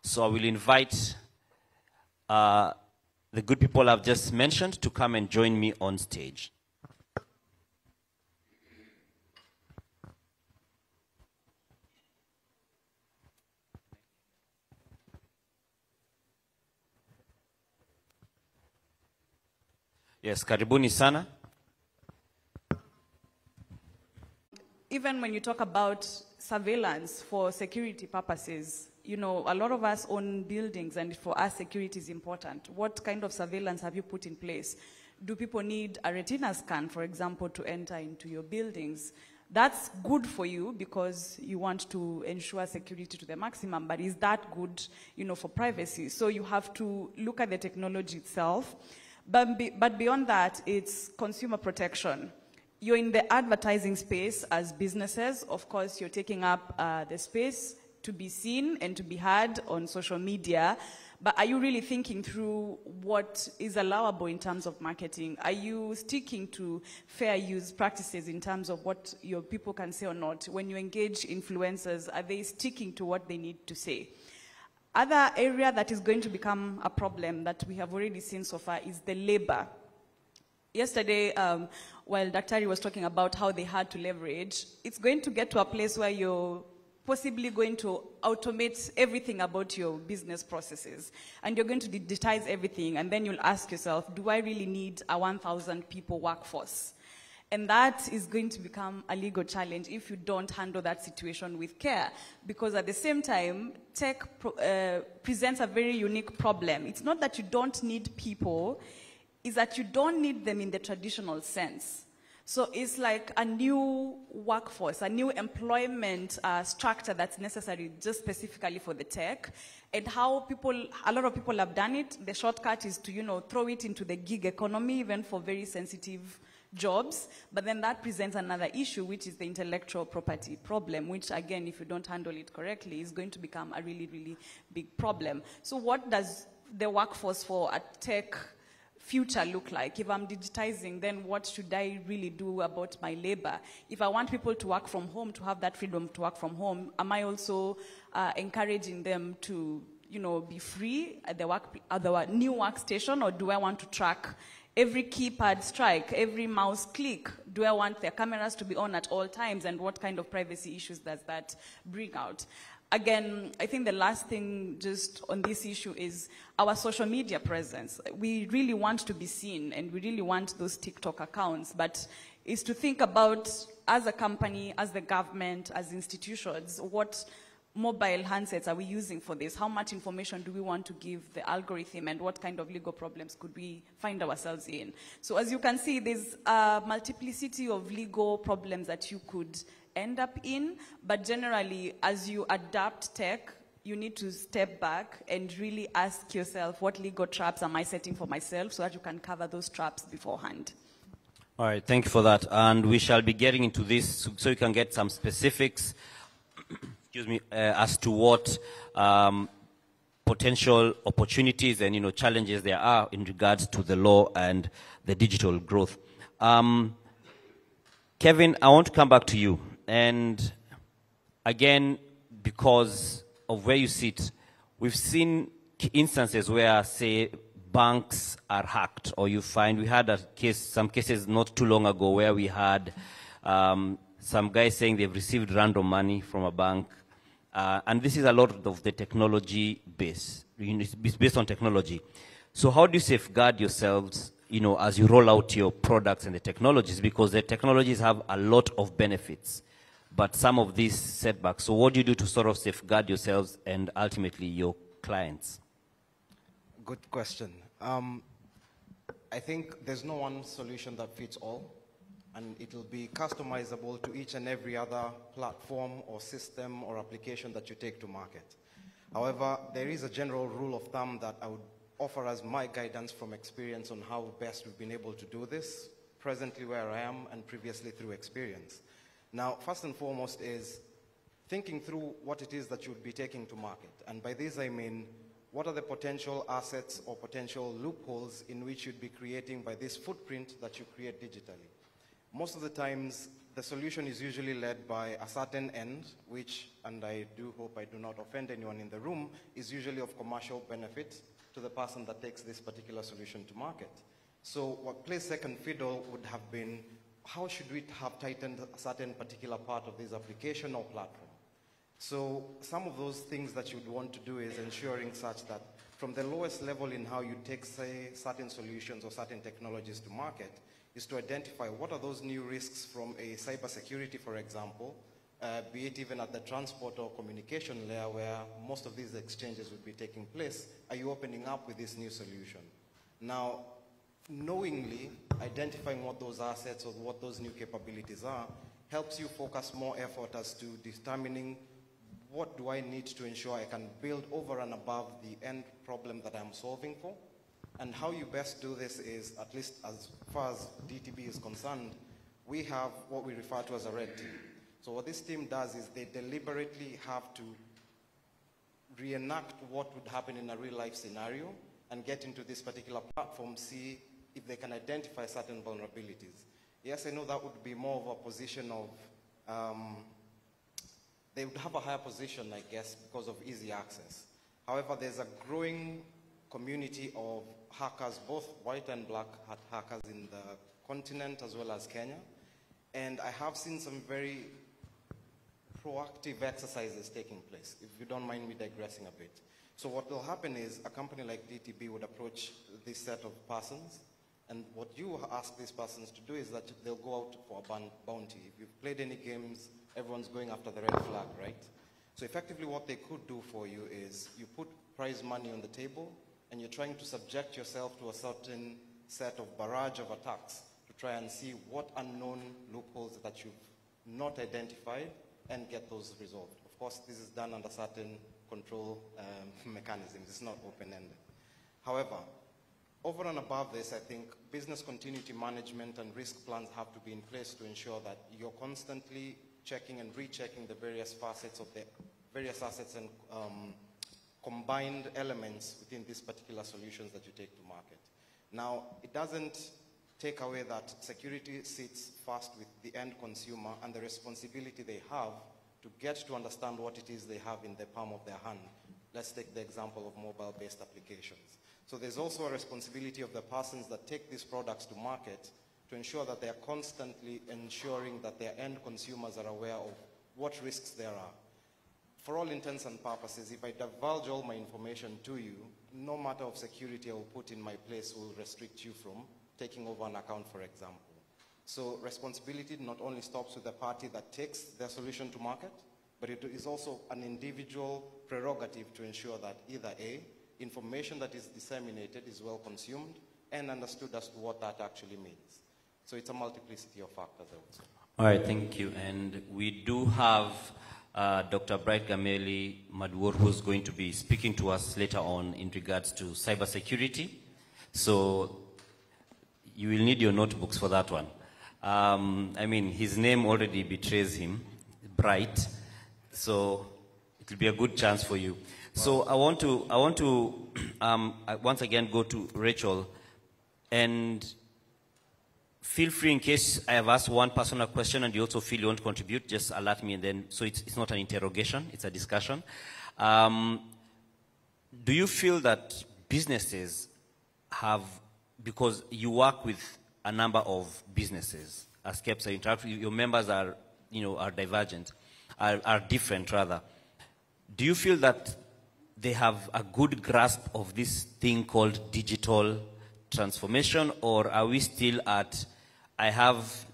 So I will invite the good people I've just mentioned to come and join me on stage. Yes, karibuni sana. Even when you talk about surveillance for security purposes, you know, a lot of us own buildings, and for us, security is important. What kind of surveillance have you put in place? Do people need a retina scan, for example, to enter into your buildings? That's good for you because you want to ensure security to the maximum, but is that good, you know, for privacy? So you have to look at the technology itself. But beyond that, it's consumer protection. You're in the advertising space as businesses. Of course, you're taking up the space to be seen and to be heard on social media. But are you really thinking through what is allowable in terms of marketing? Are you sticking to fair use practices in terms of what your people can say or not? When you engage influencers, are they sticking to what they need to say? Other area that is going to become a problem that we have already seen so far is the labor. Yesterday, while Daktari was talking about how they had to leverage, it's going to get to a place where you're possibly going to automate everything about your business processes. And you're going to digitize everything, and then you'll ask yourself, do I really need a 1,000 people workforce? And that is going to become a legal challenge if you don't handle that situation with care. Because at the same time, tech presents a very unique problem. It's not that you don't need people, it's that you don't need them in the traditional sense. So it's like a new workforce, a new employment structure that's necessary just specifically for the tech. And how a lot of people have done it, the shortcut is to, you know, throw it into the gig economy, even for very sensitive jobs, but then that presents another issue, which is the intellectual property problem, which again, if you don't handle it correctly, is going to become a really, really big problem. So what does the workforce for a tech future look like? If I'm digitizing, then what should I really do about my labor? If I want people to work from home, to have that freedom to work from home, am I also encouraging them to, you know, be free at the new workstation, or do I want to track every keypad strike, every mouse click? Do I want their cameras to be on at all times? And what kind of privacy issues does that bring out? Again, I think the last thing just on this issue is our social media presence. We really want to be seen, and we really want those TikTok accounts, but it's to think about, as a company, as the government, as institutions, what mobile handsets are we using for this? How much information do we want to give the algorithm, and what kind of legal problems could we find ourselves in? So as you can see, there's a multiplicity of legal problems that you could end up in, but generally, as you adapt tech, you need to step back and really ask yourself, what legal traps am I setting for myself, so that you can cover those traps beforehand. All right, thank you for that. And we shall be getting into this so you can get some specifics excuse me, as to what potential opportunities and, you know, challenges there are in regards to the law and the digital growth. Kevin, I want to come back to you. And again, because of where you sit, we've seen instances where, say, banks are hacked, or you find, we had some cases not too long ago where we had some guys saying they've received random money from a bank. And this is a lot of the technology base. It's based on technology. So how do you safeguard yourselves, you know, as you roll out your products and the technologies? Because the technologies have a lot of benefits, but some of these setbacks. So what do you do to sort of safeguard yourselves and ultimately your clients? Good question. I think there's no one solution that fits all, and it will be customizable to each and every other platform or system or application that you take to market. However, there is a general rule of thumb that I would offer as my guidance from experience on how best we've been able to do this, presently where I am and previously through experience. Now, first and foremost is thinking through what it is that you would be taking to market. And by this I mean, what are the potential assets or potential loopholes in which you'd be creating by this footprint that you create digitally? Most of the times, the solution is usually led by a certain end, which, and I do hope I do not offend anyone in the room, is usually of commercial benefit to the person that takes this particular solution to market. So what plays second fiddle would have been, how should we have tightened a certain particular part of this application or platform? So some of those things that you'd want to do is ensuring such that from the lowest level in how you take, say, certain solutions or certain technologies to market, is to identify what are those new risks from a cybersecurity, for example, be it even at the transport or communication layer where most of these exchanges would be taking place. Are you opening up with this new solution? Now, knowingly identifying what those assets or what those new capabilities are helps you focus more effort as to determining what do I need to ensure I can build over and above the end problem that I'm solving for. And how you best do this is, at least as far as DTB is concerned, we have what we refer to as a red team. So what this team does is they deliberately have to reenact what would happen in a real life scenario and get into this particular platform, see if they can identify certain vulnerabilities. Yes, I know that would be more of a position of, they would have a higher position, I guess, because of easy access. However, there's a growing community of hackers, both white and black hat hackers in the continent as well as Kenya. And I have seen some very proactive exercises taking place, if you don't mind me digressing a bit. So what will happen is a company like DTB would approach this set of persons, and what you ask these persons to do is that they'll go out for a bounty. If you've played any games, everyone's going after the red flag, right? So effectively what they could do for you is you put prize money on the table, and you're trying to subject yourself to a certain set of barrage of attacks to try and see what unknown loopholes that you've not identified and get those resolved. Of course, this is done under certain control mechanisms. It's not open-ended. However, over and above this, I think business continuity management and risk plans have to be in place to ensure that you're constantly checking and rechecking the various facets of the various assets and combined elements within these particular solutions that you take to market. Now, it doesn't take away that security sits first with the end consumer and the responsibility they have to get to understand what it is they have in the palm of their hand. Let's take the example of mobile-based applications. So there's also a responsibility of the persons that take these products to market to ensure that they are constantly ensuring that their end consumers are aware of what risks there are. For all intents and purposes, if I divulge all my information to you, no matter of security I will put in my place will restrict you from taking over an account, for example. So responsibility not only stops with the party that takes their solution to market, but it is also an individual prerogative to ensure that either A, information that is disseminated is well consumed and understood as to what that actually means. So it's a multiplicity of factors, I would say. All right, thank you. And we do have Dr. Bright Gameli Madwur, who's going to be speaking to us later on in regards to cybersecurity. So you will need your notebooks for that one. I mean, his name already betrays him, Bright. So it will be a good chance for you. So I want to once again go to Rachel, and feel free in case I have asked one personal question and you also feel you want to contribute, just alert me, and then, so it's not an interrogation, it's a discussion. Do you feel that businesses have, because you work with a number of businesses, as KEBSA interact, your members are, are divergent, are different rather. Do you feel that they have a good grasp of this thing called digital transformation, or are we still at, I have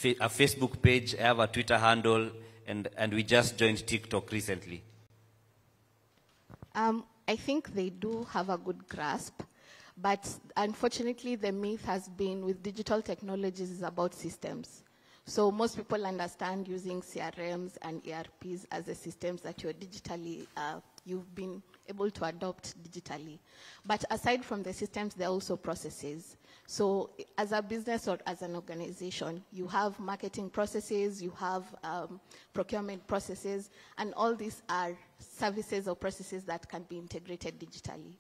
a Facebook page, I have a Twitter handle, and we just joined TikTok recently? I think they do have a good grasp, but unfortunately the myth has been with digital technologies is about systems. So most people understand using CRMs and ERPs as the systems that you're digitally, you've been able to adopt digitally. But aside from the systems, there are also processes. So as a business or as an organization, you have marketing processes, you have procurement processes, and all these are services or processes that can be integrated digitally.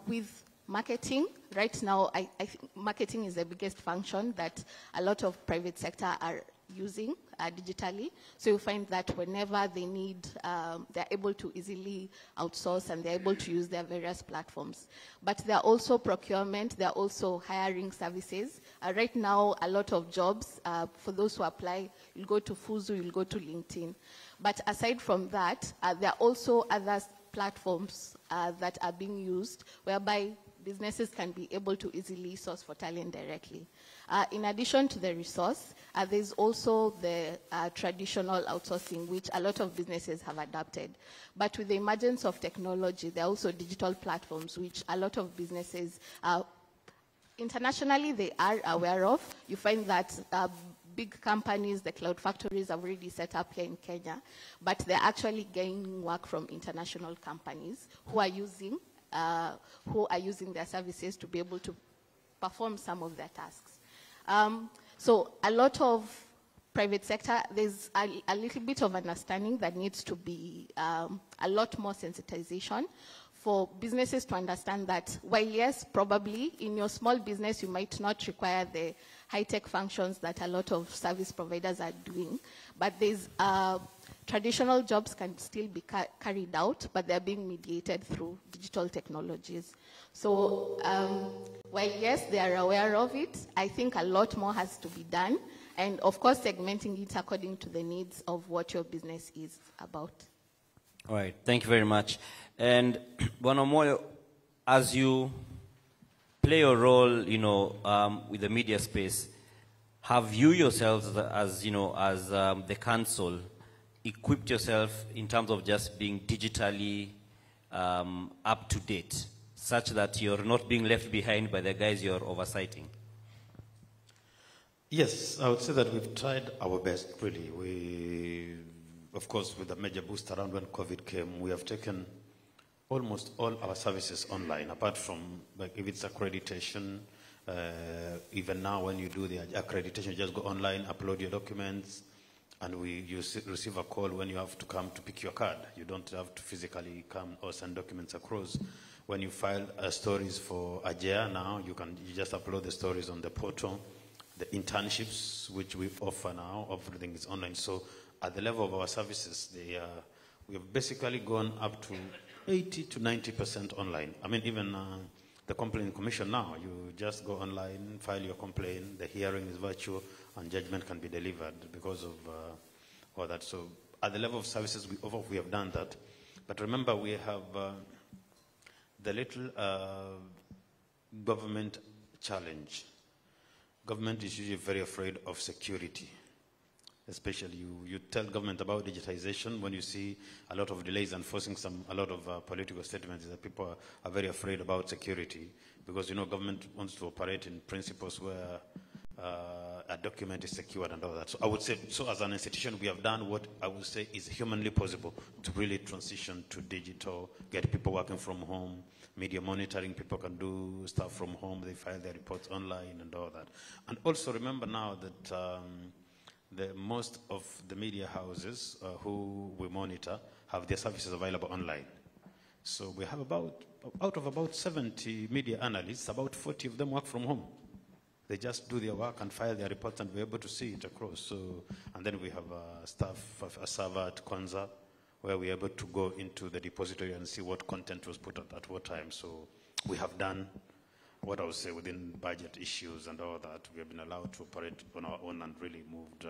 With marketing, right now, I think marketing is the biggest function that a lot of private sector are using digitally. So you find that whenever they need, they're able to easily outsource and they're able to use their various platforms. But they're also procurement, they're also hiring services. Right now, a lot of jobs, for those who apply, you'll go to Fuzu, you'll go to LinkedIn. But aside from that, there are also other platforms that are being used whereby businesses can be able to easily source for talent directly. In addition to the resource, there's also the traditional outsourcing, which a lot of businesses have adopted. But with the emergence of technology, there are also digital platforms, which a lot of businesses, internationally, they are aware of. You find that big companies, the cloud factories, have already set up here in Kenya, but they're actually getting work from international companies who are using their services to be able to perform some of their tasks. So a lot of private sector, there's a little bit of understanding that needs to be a lot more sensitization for businesses to understand that while yes, probably in your small business you might not require the high-tech functions that a lot of service providers are doing, but there's traditional jobs can still be carried out, but they're being mediated through digital technologies. So while yes, they are aware of it, I think a lot more has to be done, and of course segmenting it according to the needs of what your business is about. All right, thank you very much. And Bwana Moyo, as you play a role, with the media space, have you yourselves, as the council, equipped yourself in terms of just being digitally up to date, such that you're not being left behind by the guys you're oversighting? Yes, I would say that we've tried our best, really. We, of course, with the major boost around when COVID came, we have taken almost all our services online, apart from, like, if it's accreditation, even now when you do the accreditation, you just go online, upload your documents, and you receive a call when you have to come to pick your card. You don't have to physically come or send documents across. When you file stories for AJEA now, you just upload the stories on the portal. The internships, which we offer now, everything is online. So at the level of our services, we have basically gone up to 80 to 90% online. I mean, even the complaint commission now, you just go online, file your complaint, the hearing is virtual, and judgment can be delivered because of all that. So at the level of services we offer, we have done that. But remember, we have the little government challenge. Government is usually very afraid of security. Especially you tell government about digitization when you see a lot of delays and forcing a lot of political statements that people are very afraid about security, because government wants to operate in principles where a document is secured and all that. So I would say, so as an institution, we have done what I would say is humanly possible to really transition to digital, get people working from home, media monitoring, people can do stuff from home, they file their reports online and all that. And also remember now that most of the media houses who we monitor have their services available online. So we have out of about 70 media analysts, about 40 of them work from home. They just do their work and file their reports, and we're able to see it across. So, and then we have a server at Kwanza, where we're able to go into the depository and see what content was put at what time. So we have done what I would say within budget issues and all that. We have been allowed to operate on our own and really moved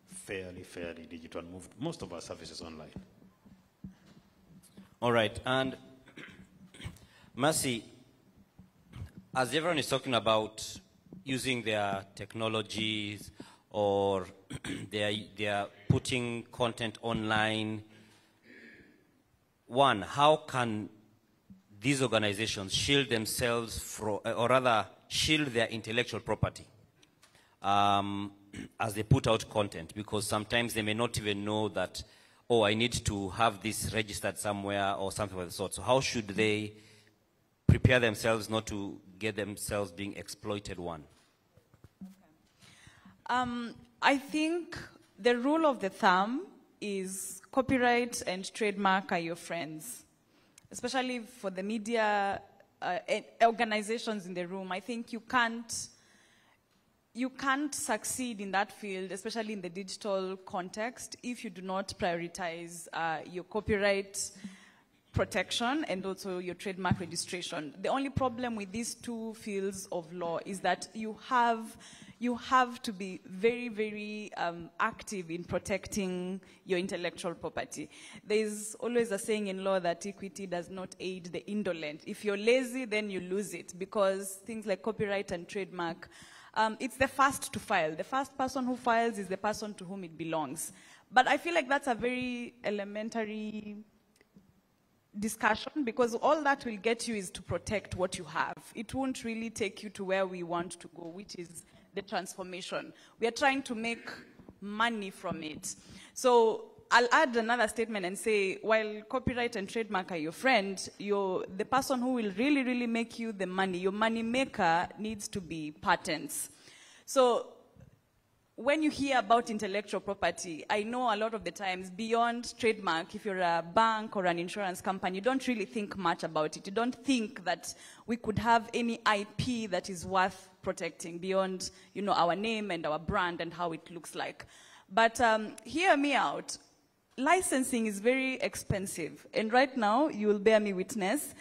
fairly digital, and moved most of our services online. All right, and Mercy, as everyone is talking about using their technologies or they are putting content online, one, how can these organizations shield themselves from, or rather shield their intellectual property as they put out content? Because sometimes they may not even know that, oh, I need to have this registered somewhere or something of the sort. So how should they prepare themselves not to get themselves being exploited? One. Okay. I think the rule of the thumb is copyright and trademark are your friends. Especially for the media organizations in the room, I think you can't you can't succeed in that field, especially in the digital context, if you do not prioritize your copyright protection and also your trademark registration. The only problem with these two fields of law is that you have to be very, very active in protecting your intellectual property. There's always a saying in law that equity does not aid the indolent. If you're lazy, then you lose it, because things like copyright and trademark, it's the first to file. The first person who files is the person to whom it belongs. But I feel like that's a very elementary discussion, because all that will get you is to protect what you have. It won't really take you to where we want to go, which is the transformation. We are trying to make money from it. So I'll add another statement and say, while copyright and trademark are your friend, the person who will really, really make you the money, your money maker, needs to be patents. So when you hear about intellectual property, I know a lot of the times beyond trademark, if you're a bank or an insurance company, you don't really think much about it. You don't think that we could have any IP that is worth protecting beyond, our name and our brand and how it looks like. But hear me out. Licensing is very expensive. And right now, you will bear me witness,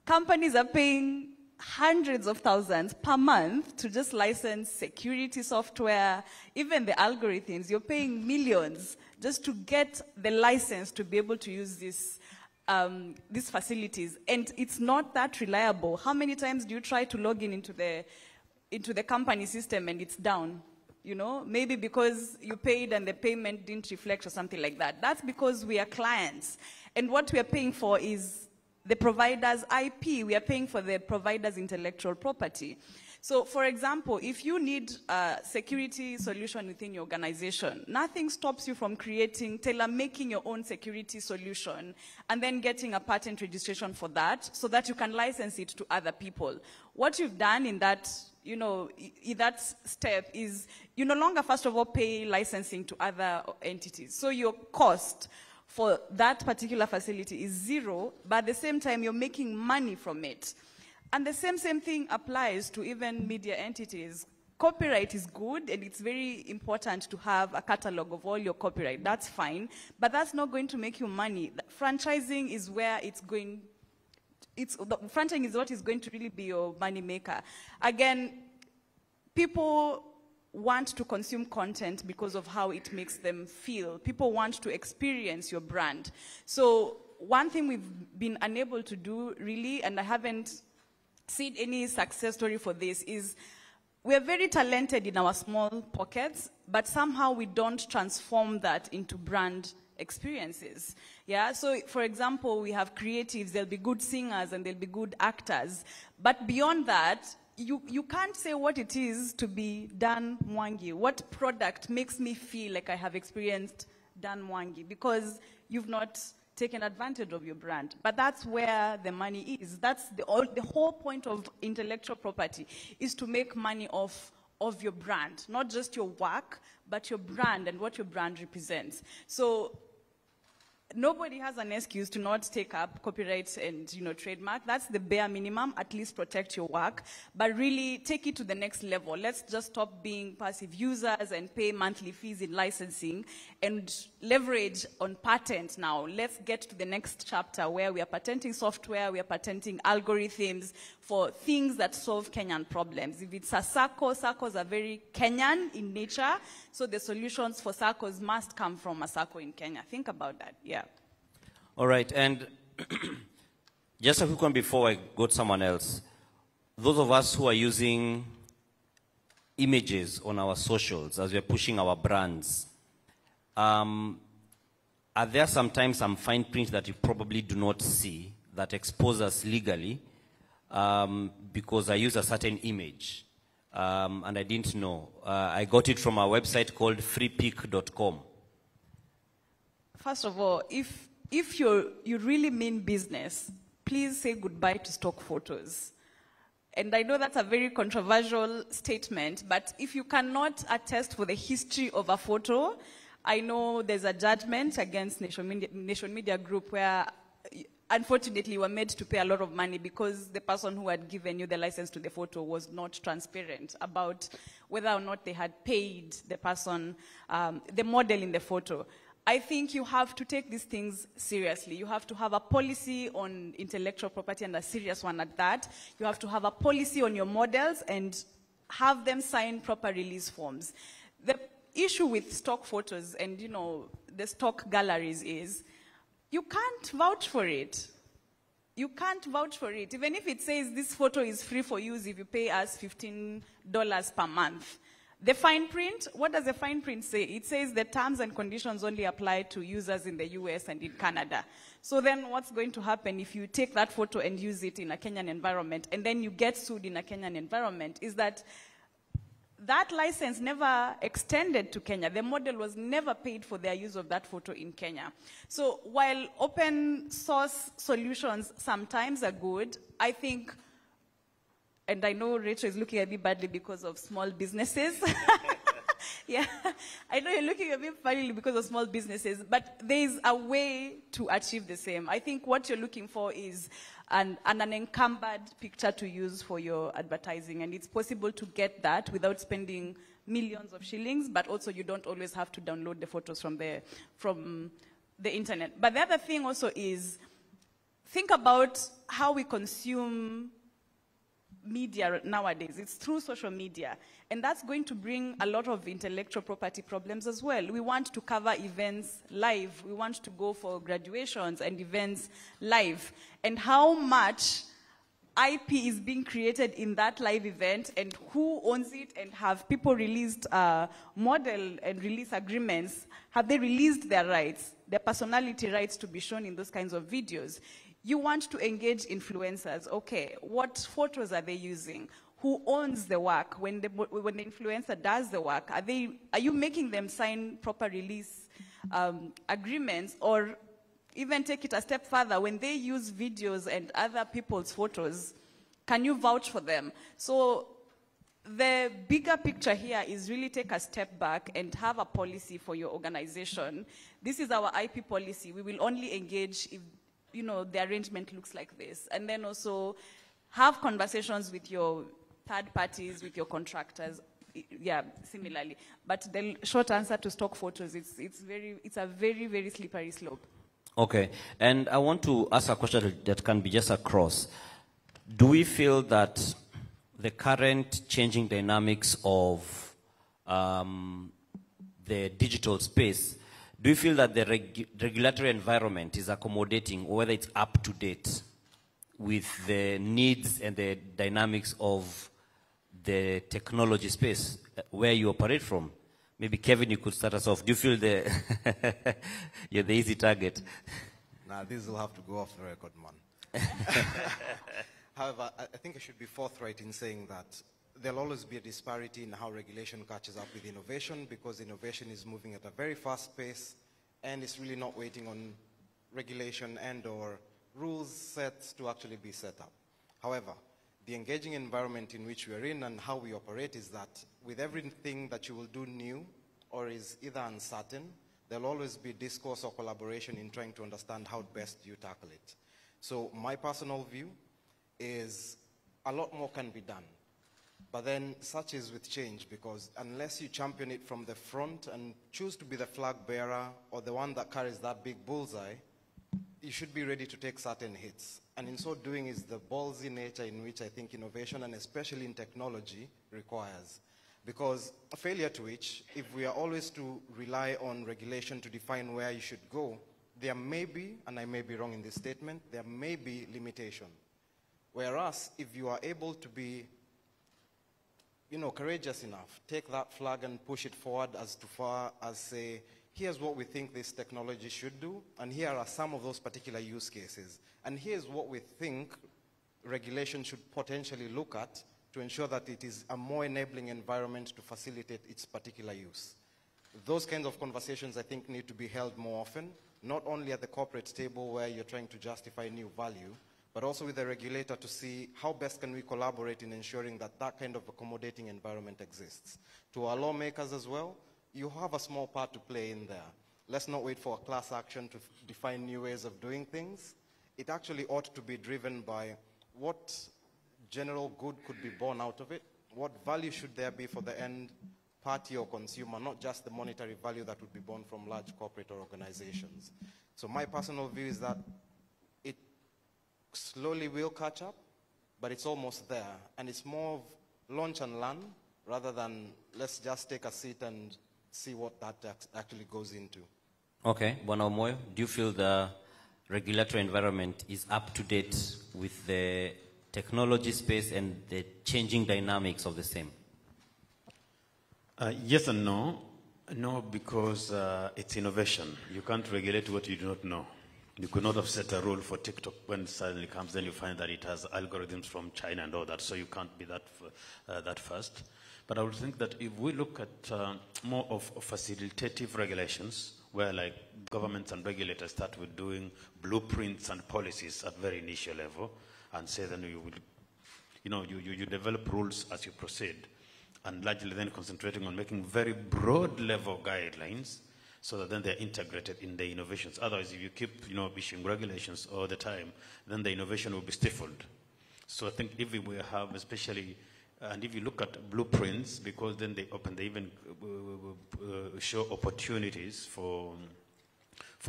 companies are paying hundreds of thousands per month to just license security software, even the algorithms. You're paying millions just to get the license to be able to use these facilities. And it's not that reliable. How many times do you try to log in into the company system and it's down? Maybe because you paid and the payment didn't reflect or something like that. That's because we are clients. And what we are paying for is the provider's IP. We are paying for the provider's intellectual property. So, for example, if you need a security solution within your organization, nothing stops you from tailor-making your own security solution and then getting a patent registration for that so that you can license it to other people. What you've done in that in that step is you no longer, first of all, pay licensing to other entities. So your cost for that particular facility is zero, but at the same time, you're making money from it. And the same thing applies to even media entities. Copyright is good, and it's very important to have a catalog of all your copyright. That's fine, but that's not going to make you money. Franchising is where franchising is what is going to really be your money maker. Again, people want to consume content because of how it makes them feel. People want to experience your brand. So one thing we've been unable to do really, and I haven't seen any success story for this, is we're very talented in our small pockets, but somehow we don't transform that into brand experiences. Yeah, so for example, we have creatives, there'll be good singers and there'll be good actors. But beyond that, you can't say what it is to be Dan Mwangi. What product makes me feel like I have experienced Dan Mwangi? Because you've not taken advantage of your brand. But that's where the money is. That's the whole point of intellectual property, is to make money off of your brand, not just your work, but your brand and what your brand represents. So nobody has an excuse to not take up copyright and trademark. That's the bare minimum. At least protect your work, but really take it to the next level. Let's just stop being passive users and pay monthly fees in licensing and leverage on patents now. Let's get to the next chapter where we are patenting software, we are patenting algorithms for things that solve Kenyan problems. If it's a SACCO, SACCOs are very Kenyan in nature, so the solutions for SACCOs must come from a SACCO in Kenya. Think about that, yeah. All right, and just a quick one before I go to someone else. Those of us who are using images on our socials as we're pushing our brands, are there sometimes some fine print that you probably do not see that expose us legally because I use a certain image and I didn't know? I got it from a website called freepic.com. First of all, if you really mean business, please say goodbye to stock photos. And I know that's a very controversial statement, but if you cannot attest for the history of a photo, I know there's a judgment against Nation Media Group where unfortunately, were made to pay a lot of money because the person who had given you the license to the photo was not transparent about whether or not they had paid the person, the model in the photo. I think you have to take these things seriously. You have to have a policy on intellectual property, and a serious one at that. You have to have a policy on your models and have them sign proper release forms. The issue with stock photos and, the stock galleries is you can't vouch for it. You can't vouch for it. Even if it says this photo is free for use if you pay us $15 per month. The fine print, what does the fine print say? It says the terms and conditions only apply to users in the US and in Canada. So then what's going to happen if you take that photo and use it in a Kenyan environment and then you get sued in a Kenyan environment is that that license never extended to Kenya. The model was never paid for their use of that photo in Kenya. So while open source solutions sometimes are good, I think, and I know Rachel is looking at me badly because of small businesses. Yeah, I know you're looking at me badly because of small businesses, but there is a way to achieve the same. I think what you're looking for is an unencumbered picture to use for your advertising, and it's possible to get that without spending millions of shillings, but also you don't always have to download the photos from the internet. But the other thing also is, think about how we consume media nowadays. It's through social media, and that's going to bring a lot of intellectual property problems as well. We want to cover events live. We want to go for graduations and events live. And how much IP is being created in that live event, and who owns it, and have people released model and release agreements? Have they released their rights, their personality rights to be shown in those kinds of videos? You want to engage influencers. Okay, what photos are they using? Who owns the work? When the influencer does the work, are you making them sign proper release agreements? Or even take it a step further, when they use videos and other people's photos, can you vouch for them? So the bigger picture here is really take a step back and have a policy for your organization. This is our IP policy. We will only engage if the arrangement looks like this. And then also have conversations with your third parties, with your contractors, yeah, similarly. But the short answer to stock photos, it's a very, very slippery slope. Okay, and I want to ask a question that can be just across. Do we feel that the current changing dynamics of the digital space, do you feel that the regulatory environment is accommodating, or whether it's up to date with the needs and the dynamics of the technology space where you operate from? Maybe Kevin, you could start us off. Do you feel you're the easy target? Nah, this will have to go off the record, man. However, I think I should be forthright in saying that there'll always be a disparity in how regulation catches up with innovation, because innovation is moving at a very fast pace, and it's really not waiting on regulation and or rules sets to actually be set up. However, the engaging environment in which we're in and how we operate is that with everything that you will do new or is either uncertain, there'll always be discourse or collaboration in trying to understand how best you tackle it. So my personal view is a lot more can be done. But then such is with change, because unless you champion it from the front and choose to be the flag bearer or the one that carries that big bullseye, you should be ready to take certain hits. And in so doing is the ballsy nature in which I think innovation, and especially in technology, requires. Because a failure to which, if we are always to rely on regulation to define where you should go, there may be, and I may be wrong in this statement, there may be limitation. Whereas if you are able to be courageous enough, take that flag and push it forward as far as say, here's what we think this technology should do, and here are some of those particular use cases. And here's what we think regulation should potentially look at to ensure that it is a more enabling environment to facilitate its particular use. Those kinds of conversations, I think, need to be held more often, not only at the corporate table where you're trying to justify new value, but also with the regulator to see how best can we collaborate in ensuring that that kind of accommodating environment exists. To our lawmakers as well, you have a small part to play in there. Let's not wait for a class action to define new ways of doing things. it actually ought to be driven by what general good could be born out of it, what value should there be for the end party or consumer, not just the monetary value that would be born from large corporate or organizations. So my personal view is that it slowly will catch up, but it's almost there. And it's more of launch and learn rather than let's just take a seat and see what that actually goes into. Okay, Bwana Omoyo, do you feel the regulatory environment is up to date with the technology space and the changing dynamics of the same? Yes and no. No, because it's innovation. You can't regulate what you do not know. You could not have set a rule for TikTok when it suddenly comes, then you find that it has algorithms from China and all that, so you can't be that fast. But I would think that if we look at more of facilitative regulations, where like governments and regulators start with doing blueprints and policies at very initial level, and say then you will, you develop rules as you proceed, and largely then concentrating on making very broad level guidelines so that then they're integrated in the innovations. Otherwise, if you keep, issuing regulations all the time, then the innovation will be stifled. So I think if we have especially, and if you look at blueprints, because then they even show opportunities for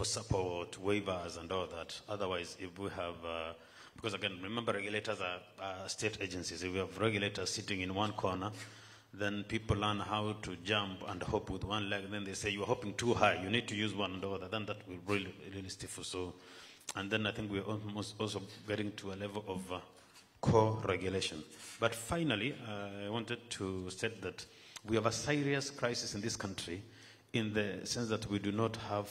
support, waivers and all that. Otherwise, if we have, because again, remember regulators are state agencies. If we have regulators sitting in one corner, then people learn how to jump and hop with one leg. Then they say, you're hopping too high. You need to use one and the other. Then that will really stifle. So, and then I think we're almost also getting to a level of co-regulation. But finally, I wanted to state that we have a serious crisis in this country in the sense that we do not have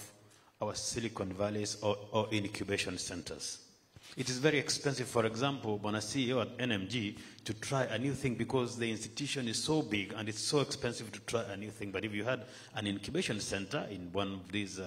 our Silicon Valleys or incubation centers. It is very expensive, for example, when a CEO at NMG to try a new thing because the institution is so big and it's so expensive to try a new thing. But if you had an incubation center in one of these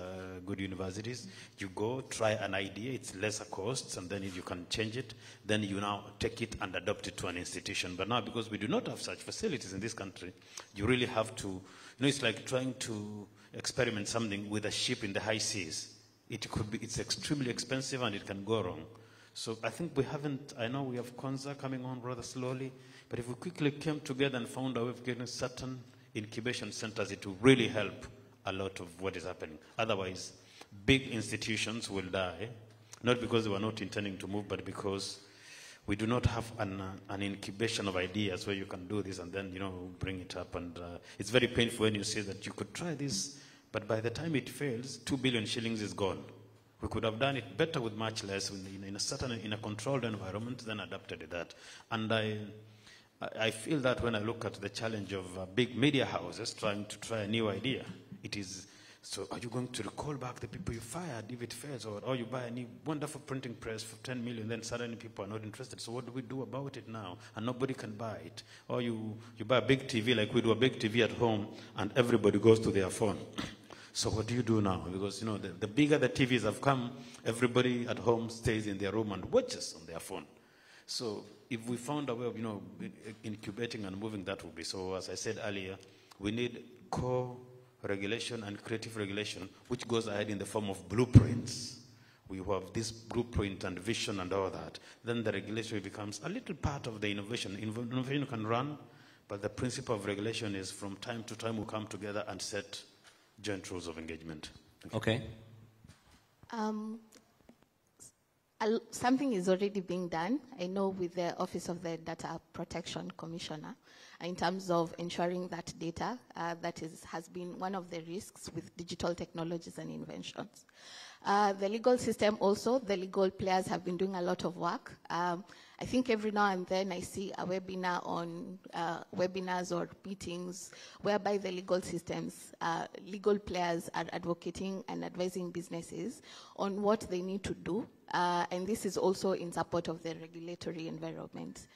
good universities, you go, try an idea, it's lesser costs, and then if you can change it, then you now take it and adopt it to an institution. But now, because we do not have such facilities in this country, you really have to, it's like trying to experiment something with a ship in the high seas. It's extremely expensive and it can go wrong. So I think I know we have Konza coming on rather slowly, but if we quickly came together and found a way of getting certain incubation centers, it will really help a lot of what is happening. Otherwise, big institutions will die, not because they were not intending to move, but because we do not have an incubation of ideas where you can do this and then, bring it up. And it's very painful when you say that you could try this, but by the time it fails, 2 billion shillings is gone. We could have done it better with much less in a controlled environment, then adapted that. And I feel that when I look at the challenge of big media houses trying to try a new idea, it is, so are you going to recall back the people you fired if it fails? Or you buy a new wonderful printing press for 10 million, then suddenly people are not interested. So what do we do about it now? And nobody can buy it. Or you buy a big TV like we do, a big TV at home, and everybody goes to their phone. So what do you do now? Because, the bigger the TVs have come, everybody at home stays in their room and watches on their phone. So if we found a way of, incubating and moving, that would be. So as I said earlier, we need co-regulation and creative regulation, which goes ahead in the form of blueprints. We have this blueprint and vision and all that. Then the regulation becomes a little part of the innovation. Innovation can run, but the principle of regulation is from time to time we come together and set joint rules of engagement. Okay. Something is already being done, I know, with the Office of the Data Protection Commissioner, in terms of ensuring that data has been one of the risks with digital technologies and inventions. The legal system also, the legal players have been doing a lot of work. I think every now and then I see a webinar on webinars or meetings whereby the legal systems, legal players are advocating and advising businesses on what they need to do. And this is also in support of the regulatory environment.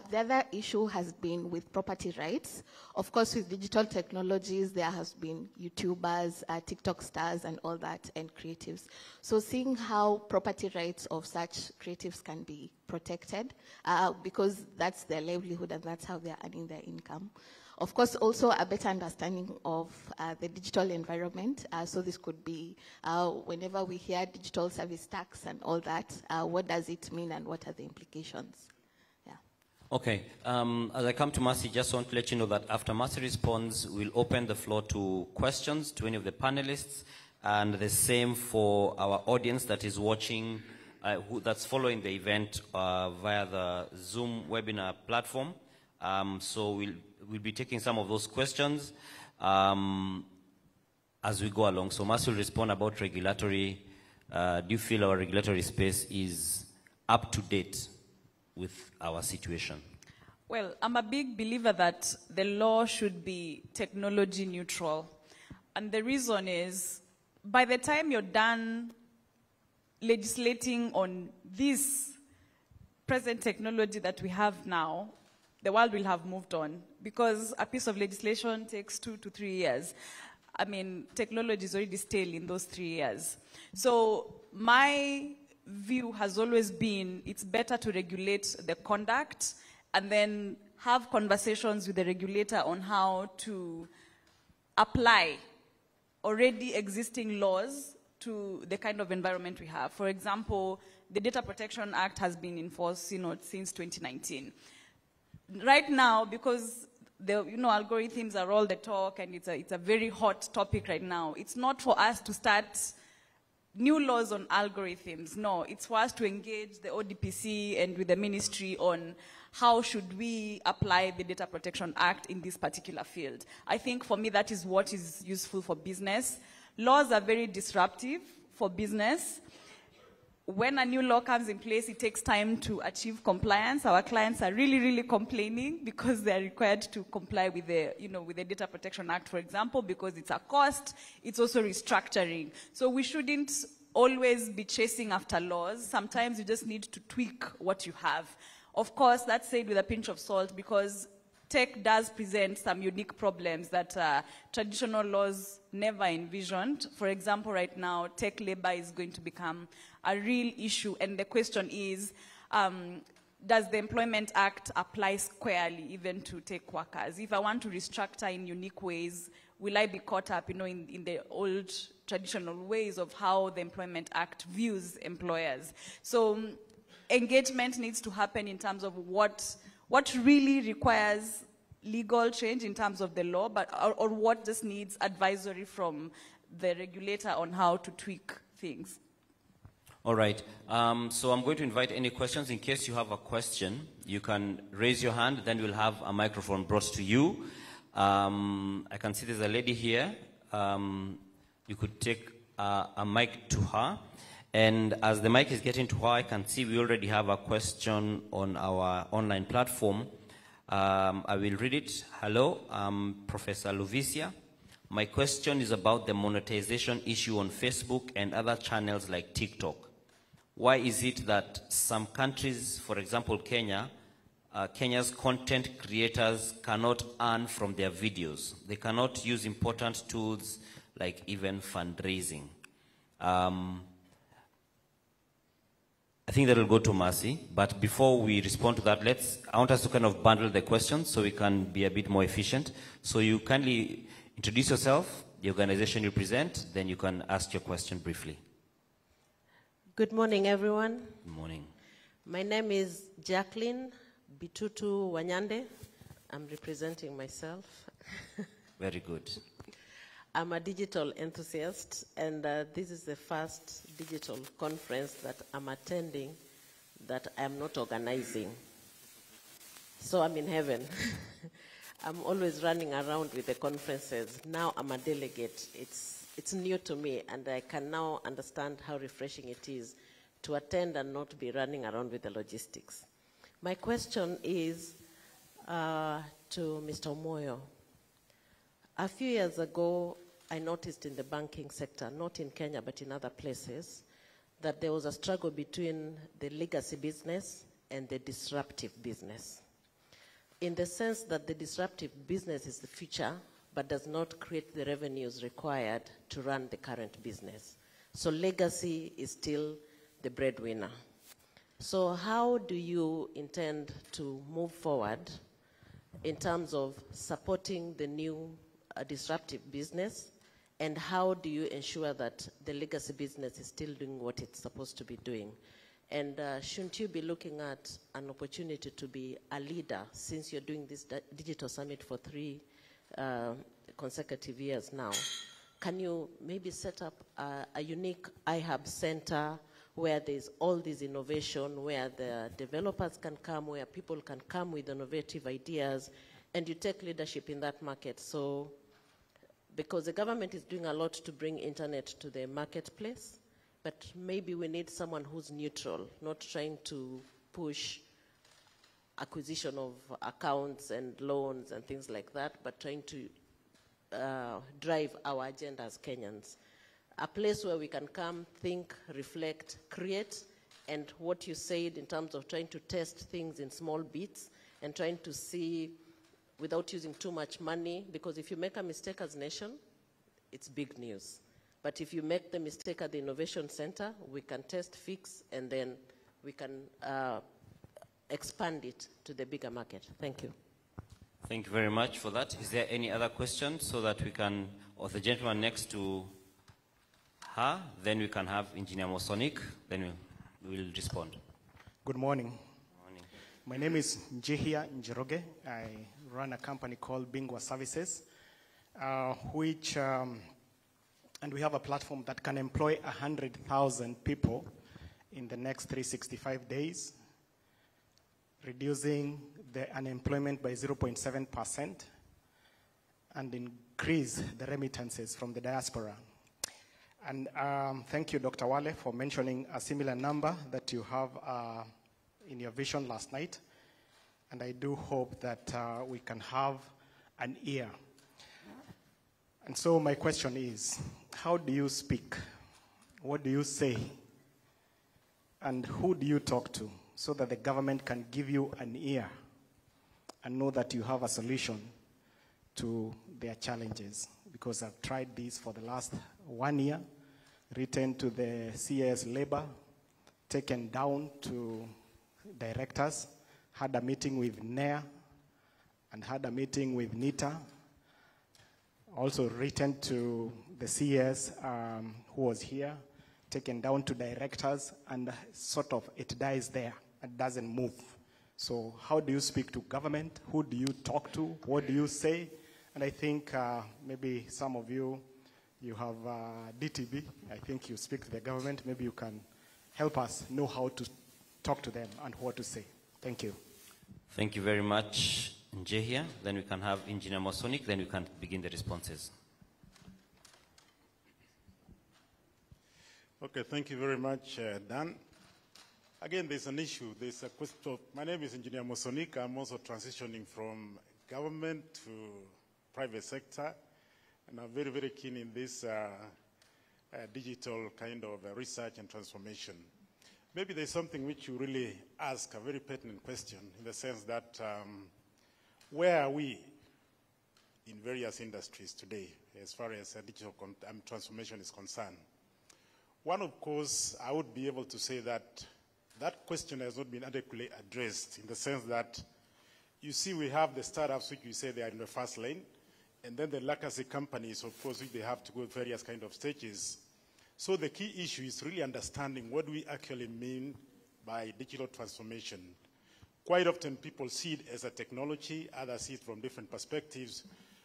The other issue has been with property rights. Of course, with digital technologies, there has been YouTubers, TikTok stars, and all that, and creatives. So seeing how property rights of such creatives can be protected, because that's their livelihood and that's how they're earning their income. Of course, also a better understanding of the digital environment. So this could be whenever we hear digital service tax and all that, what does it mean and what are the implications? Yeah. Okay, as I come to Mercy, just want to let you know that after Mercy responds, we'll open the floor to questions to any of the panelists, and the same for our audience that is watching, that's following the event via the Zoom webinar platform. So we'll be taking some of those questions as we go along. So Mercy will respond about regulatory. Do you feel our regulatory space is up to date with our situation? Well, I'm a big believer that the law should be technology neutral. And the reason is, by the time you're done legislating on this present technology that we have now, the world will have moved on, because a piece of legislation takes 2 to 3 years. I mean, technology is already stale in those 3 years. So my view has always been it's better to regulate the conduct and then have conversations with the regulator on how to apply already existing laws to the kind of environment we have. For example, the Data Protection Act has been in force, since 2019. Right now, because the algorithms are all the talk and it's a very hot topic right now, it's not for us to start new laws on algorithms. No, it's for us to engage the ODPC and with the ministry on how should we apply the Data Protection Act in this particular field. I think for me that is what is useful for business. Laws are very disruptive for business. When a new law comes in place, it takes time to achieve compliance. Our clients are really, really complaining because they're required to comply with the, with the Data Protection Act, for example, because it's a cost. It's also restructuring. So we shouldn't always be chasing after laws. Sometimes you just need to tweak what you have. Of course, that's said with a pinch of salt, because tech does present some unique problems that traditional laws never envisioned. For example, right now, tech labor is going to become a real issue, and the question is, does the Employment Act apply squarely even to tech workers? If I want to restructure in unique ways, will I be caught up, in the old traditional ways of how the Employment Act views employers? So engagement needs to happen in terms of what really requires legal change in terms of the law, or what just needs advisory from the regulator on how to tweak things. All right. So I'm going to invite any questions. In case you have a question, you can raise your hand, then we'll have a microphone brought to you. I can see there's a lady here. You could take a mic to her. And as the mic is getting to her, I can see we already have a question on our online platform. I will read it. Hello, I'm Professor Luvisia. My question is about the monetization issue on Facebook and other channels like TikTok. Why is it that some countries, for example Kenya, Kenya's content creators cannot earn from their videos? They cannot use important tools like even fundraising. I think that will go to Mercy, but before we respond to that, I want us to kind of bundle the questions so we can be a bit more efficient. So you kindly introduce yourself, the organization you present, then you can ask your question briefly. Good morning, everyone. Good morning. My name is Jacqueline Bitutu Wanyande. I'm representing myself. Very good. I'm a digital enthusiast, and this is the first digital conference that I'm attending that I'm not organizing. So I'm in heaven. I'm always running around with the conferences. Now I'm a delegate. It's new to me, and I can now understand how refreshing it is to attend and not be running around with the logistics. My question is to Mr. Moyo. A few years ago, I noticed in the banking sector, not in Kenya but in other places, that there was a struggle between the legacy business and the disruptive business. In the sense that the disruptive business is the future, but does not create the revenues required to run the current business. So legacy is still the breadwinner. So how do you intend to move forward in terms of supporting the new disruptive business, and how do you ensure that the legacy business is still doing what it's supposed to be doing? And shouldn't you be looking at an opportunity to be a leader, since you're doing this digital summit for 3 consecutive years now? Can you maybe set up a unique iHub center where there's all this innovation, where the developers can come, where people can come with innovative ideas, and you take leadership in that market? So, because the government is doing a lot to bring internet to the marketplace, but maybe we need someone who's neutral, not trying to push acquisition of accounts and loans and things like that, but trying to drive our agenda as Kenyans. A place where we can come, think, reflect, create, and what you said in terms of trying to test things in small bits and trying to see without using too much money, because if you make a mistake as a nation, it's big news. But if you make the mistake at the Innovation Center, we can test, fix, and then we can expand it to the bigger market. Thank you. Thank you very much for that. Is there any other question so that we can, or the gentleman next to her, then we can have Engineer Mosonic, then we will respond. Good morning. My name is Njihia Njoroge. I run a company called Bingwa Services, and we have a platform that can employ 100,000 people in the next 365 days, reducing the unemployment by 0.7% and increase the remittances from the diaspora. And thank you, Dr. Wale, for mentioning a similar number that you have in your vision last night. And I do hope that we can have an ear. And so my question is, how do you speak? What do you say? And who do you talk to so that the government can give you an ear and know that you have a solution to their challenges? Because I've tried this for the last 1 year, written to the CAS Labor, taken down to directors, had a meeting with NEA, and had a meeting with NITA, also written to the CS who was here, taken down to directors, and sort of it dies there. It doesn't move. So how do you speak to government? Who do you talk to? What do you say? And I think maybe some of you have DTB. I think you speak to the government. Maybe you can help us know how to talk to them and what to say. Thank you. Thank you very much, Njehia. Then we can have Engineer Mosonic. Then we can begin the responses. Okay, thank you very much, Dan. Again, there's an issue. There's a question. My name is Engineer Mosonic. I'm also transitioning from government to private sector, and I'm very, very keen in this digital kind of research and transformation. Maybe there's something which you really ask, a very pertinent question, in the sense that where are we in various industries today as far as digital transformation is concerned? One, of course, I would be able to say that that question has not been adequately addressed, in the sense that, you see, we have the startups which we say they are in the first lane, and then the legacy companies, of course, which they have to go various kind of stages. So the key issue is really understanding what we actually mean by digital transformation. Quite often people see it as a technology, others see it from different perspectives.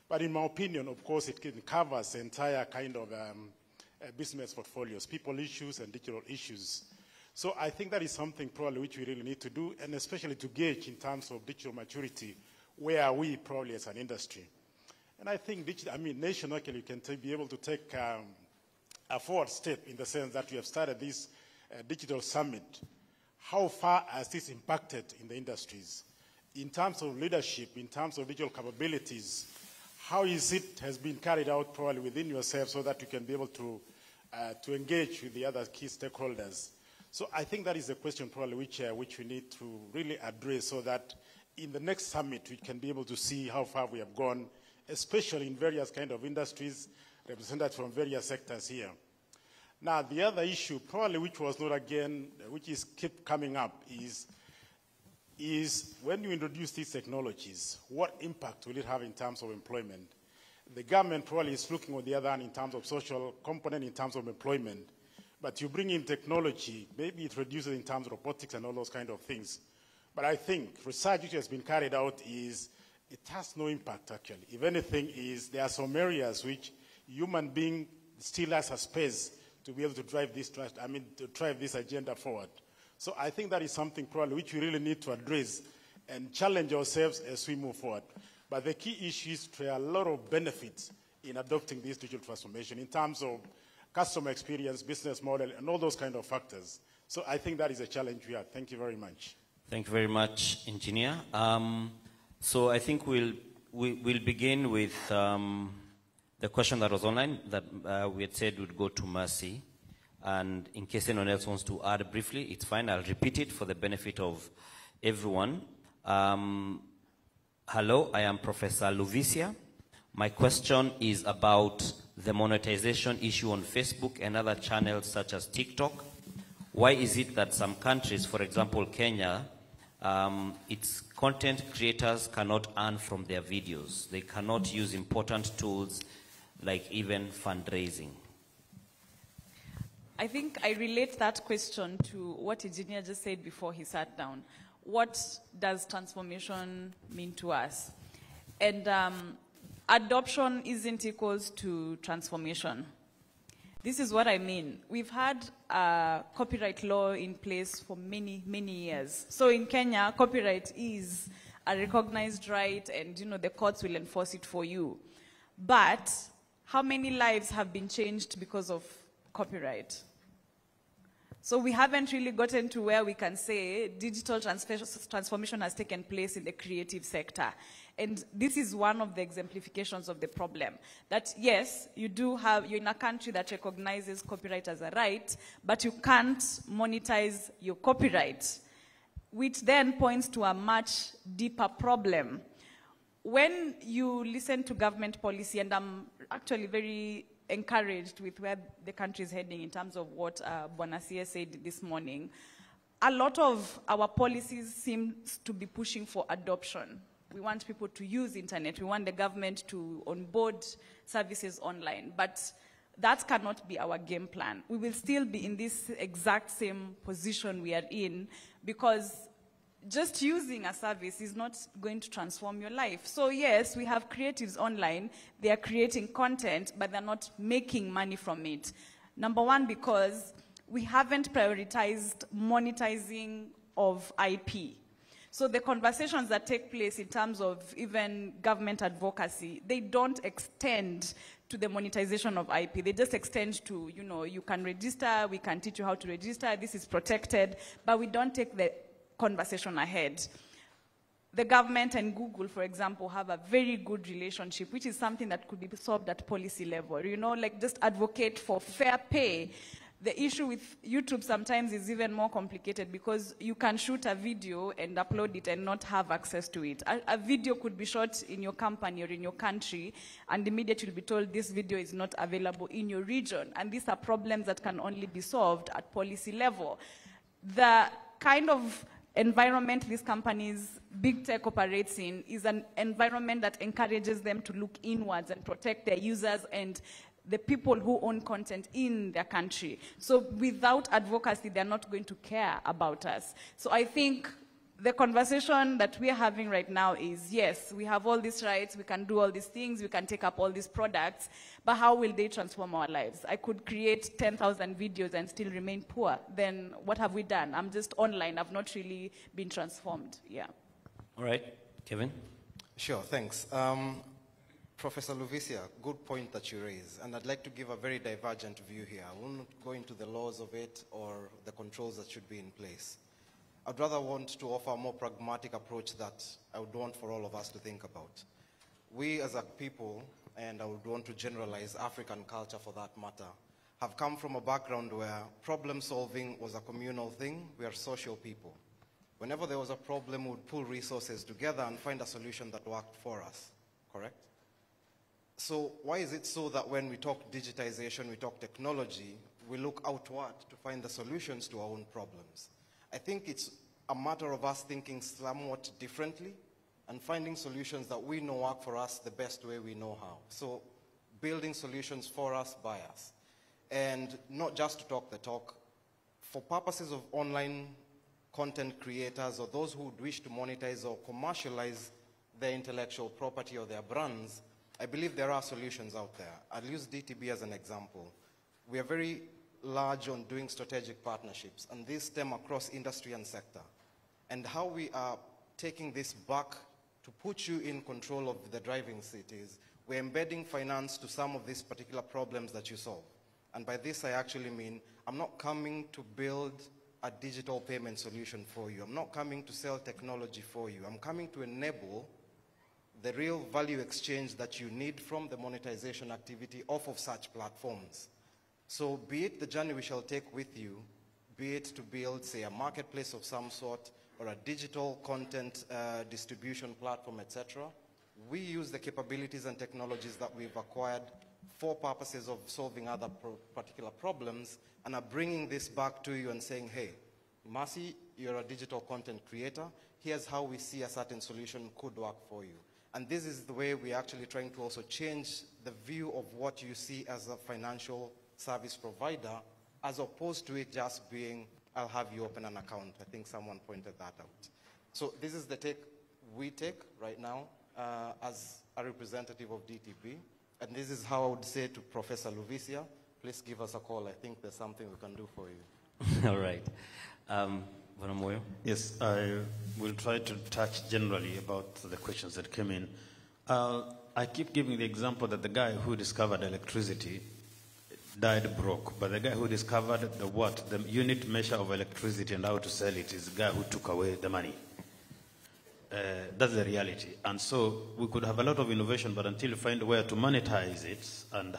But in my opinion, of course, it covers the entire kind of business portfolios, people issues and digital issues. So I think that is something probably which we really need to do, and especially to gauge in terms of digital maturity, where are we probably as an industry. And I think nationally you can be able to take a forward step in the sense that we have started this digital summit. How far has this impacted in the industries? In terms of leadership, in terms of digital capabilities, how is it has been carried out probably within yourself so that you can be able to engage with the other key stakeholders? So I think that is a question probably which we need to really address, so that in the next summit we can be able to see how far we have gone, especially in various kind of industries represented from various sectors here. Now, the other issue, probably which was not again, which is keep coming up, is is when you introduce these technologies, what impact will it have in terms of employment? The government probably is looking on the other hand in terms of social component, in terms of employment. But you bring in technology, maybe it reduces in terms of robotics and all those kind of things. But I think research which has been carried out is, it has no impact actually. If anything is, there are some areas which human being still has a space to be able to drive this, to drive this agenda forward. So I think that is something probably which we really need to address and challenge ourselves as we move forward. But the key issue is there are a lot of benefits in adopting this digital transformation in terms of customer experience, business model, and all those kind of factors. So I think that is a challenge we have. Thank you very much. Thank you very much, Engineer. So I think we'll begin with the question that was online that we had said would go to Mercy. And in case anyone else wants to add briefly, it's fine. I'll repeat it for the benefit of everyone. Hello, I am Professor Luvisia. My question is about the monetization issue on Facebook and other channels such as TikTok. Why is it that some countries, for example, Kenya, its content creators cannot earn from their videos? They cannot use important tools like even fundraising. I think I relate that question to what Engineer just said before he sat down. What does transformation mean to us? And adoption isn't equals to transformation. This is what I mean. We've had a copyright law in place for many, many years. So in Kenya, copyright is a recognized right, and the courts will enforce it for you. But how many lives have been changed because of copyright? So we haven't really gotten to where we can say digital transformation has taken place in the creative sector. And this is one of the exemplifications of the problem. That yes, you're in a country that recognizes copyright as a right, but you can't monetize your copyright, which then points to a much deeper problem. When you listen to government policy, and I'm actually very encouraged with where the country is heading in terms of what Bonacier said this morning, a lot of our policies seem to be pushing for adoption. We want people to use internet. We want the government to onboard services online. But that cannot be our game plan. We will still be in this exact same position we are in because just using a service is not going to transform your life. So yes, we have creatives online. They are creating content, but they're not making money from it. Number one, because we haven't prioritized monetizing of IP. So the conversations that take place in terms of even government advocacy, they don't extend to the monetization of IP. They just extend to, you can register, we can teach you how to register, this is protected, but we don't take the conversation ahead. The government and Google, for example, have a very good relationship, which is something that could be solved at policy level. Like just advocate for fair pay. The issue with YouTube sometimes is even more complicated because you can shoot a video and upload it and not have access to it. A video could be shot in your company or in your country, and immediately you'll be told this video is not available in your region. And these are problems that can only be solved at policy level. The kind of environment these companies, big tech operates in, is an environment that encourages them to look inwards and protect their users and the people who own content in their country. So without advocacy, they're not going to care about us. So I think the conversation that we are having right now is, yes, we have all these rights, we can do all these things, we can take up all these products, but how will they transform our lives? I could create 10,000 videos and still remain poor. Then what have we done? I'm just online. I've not really been transformed. Yeah. All right. Kevin? Sure, thanks. Professor Luvisia, good point that you raise, and I'd like to give a very divergent view here. I will not go into the laws of it or the controls that should be in place. I'd rather want to offer a more pragmatic approach that I would want for all of us to think about. We as a people, and I would want to generalize African culture for that matter, have come from a background where problem solving was a communal thing. We are social people. Whenever there was a problem, we would pull resources together and find a solution that worked for us, correct? So why is it so that when we talk digitization, we talk technology, we look outward to find the solutions to our own problems? I think it's a matter of us thinking somewhat differently and finding solutions that we know work for us the best way we know how. So building solutions for us, by us. And not just to talk the talk. For purposes of online content creators or those who would wish to monetize or commercialize their intellectual property or their brands, I believe there are solutions out there. I'll use DTB as an example. We are very large on doing strategic partnerships, and these stem across industry and sector. And how we are taking this back to put you in control of the driving seat is we're embedding finance to some of these particular problems that you solve. And by this, I actually mean I'm not coming to build a digital payment solution for you. I'm not coming to sell technology for you. I'm coming to enable the real value exchange that you need from the monetization activity off of such platforms. So be it the journey we shall take with you, be it to build, say, a marketplace of some sort or a digital content distribution platform, etc., we use the capabilities and technologies that we've acquired for purposes of solving other particular problems and are bringing this back to you and saying, hey, Mercy, you're a digital content creator. Here's how we see a certain solution could work for you. And this is the way we're actually trying to also change the view of what you see as a financial service provider, as opposed to it just being, I'll have you open an account. I think someone pointed that out. So this is the take we take right now as a representative of DTB. And this is how I would say to Professor Luvisia, please give us a call. I think there's something we can do for you. All right. Vanamoyo? Yes, I will try to touch generally about the questions that came in. I keep giving the example that the guy who discovered electricity died broke, but the guy who discovered the unit measure of electricity and how to sell it is the guy who took away the money. That's the reality. And so we could have a lot of innovation, but until you find where to monetize it and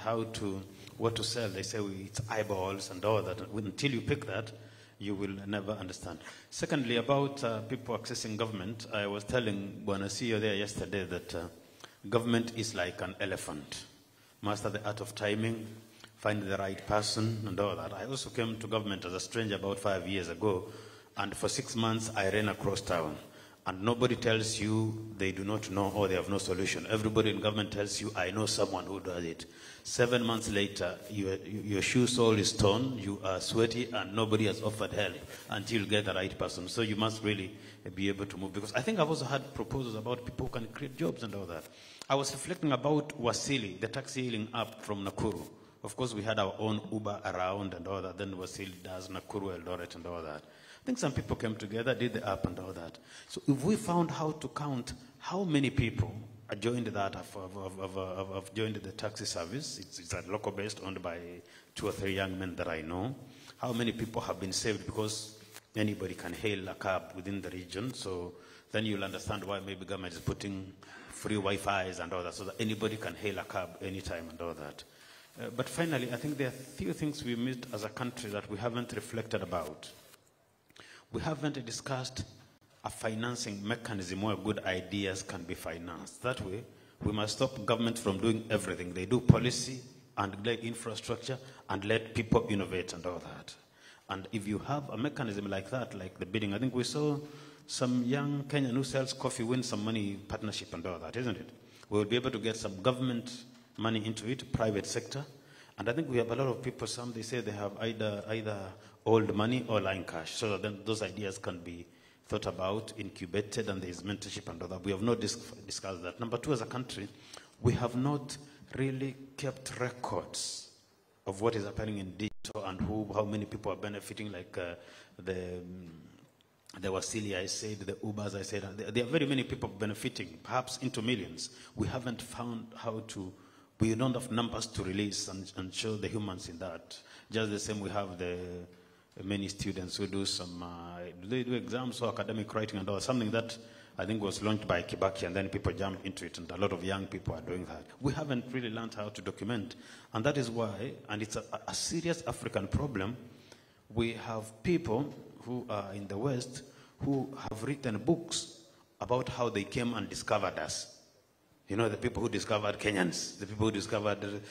what to sell, they say it's eyeballs and all that. Until you pick that, you will never understand. Secondly, about people accessing government, I was telling Bwana CEO there yesterday that government is like an elephant. Master the art of timing, find the right person and all that. I also came to government as a stranger about 5 years ago, and for 6 months I ran across town. And nobody tells you they do not know or they have no solution. Everybody in government tells you, I know someone who does it. 7 months later, your shoe sole is torn, you are sweaty, and nobody has offered help until you get the right person. So you must really be able to move. Because I think I've also had proposals about people who can create jobs and all that. I was reflecting about Wasili, the taxi hailing app from Nakuru. Of course, we had our own Uber around and all that. Then Wasili does Nakuru, Eldoret and all that. I think some people came together, did the app and all that. So if we found how to count how many people joined that, have joined the taxi service, it's a local based, owned by 2 or 3 young men that I know. How many people have been saved because anybody can hail a cab within the region. So then you'll understand why maybe government is putting free Wi-Fi's and all that, so that anybody can hail a cab anytime and all that. But finally, I think there are few things we missed as a country that we haven't reflected about. We haven't discussed a financing mechanism where good ideas can be financed. That way, we must stop government from doing everything. They do policy and lay infrastructure and let people innovate and all that. And if you have a mechanism like that, like the bidding, I think we saw some young Kenyan who sells coffee win some money partnership and all that, isn't it? We will be able to get some government money into it, private sector. And I think we have a lot of people, some they say they have either old money or line cash, so that then those ideas can be thought about, incubated, and there is mentorship and all that. We have not discussed that. Number 2, as a country, we have not really kept records of what is happening in digital and how many people are benefiting, like the Wasili I said, the Ubers I said. There are very many people benefiting, perhaps into millions. We haven't found how to, we don't have numbers to release and show the humans in that. Just the same, we have the many students who do some, they do exams or academic writing and all, something that I think was launched by Kibaki and then people jumped into it, and a lot of young people are doing that. We haven't really learned how to document, and that is why, and it's a serious African problem, we have people who are in the West who have written books about how they came and discovered us. You know, the people who discovered Kenyans, the people who discovered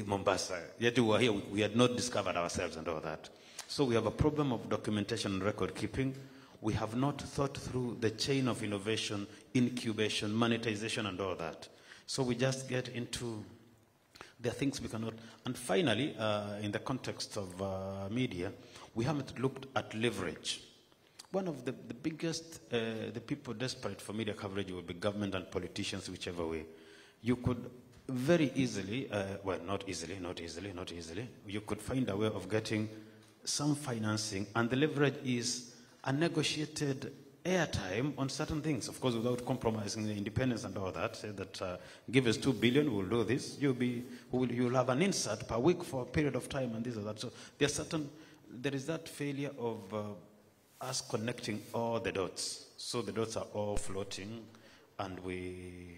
Mombasa. Yet we were here, we had not discovered ourselves and all that. So we have a problem of documentation and record keeping. we have not thought through the chain of innovation, incubation, monetization, and all that. So we just get into the things we cannot. And finally, in the context of media, we haven't looked at leverage. One of the biggest, the people desperate for media coverage will be government and politicians, whichever way. You could very easily, well, not easily, you could find a way of getting some financing, and the leverage is a negotiated airtime on certain things, of course, without compromising the independence and all that. Say that give us 2 billion, we'll do this. You'll have an insert per week for a period of time, and this or that. So there is that failure of us connecting all the dots. So the dots are all floating, and we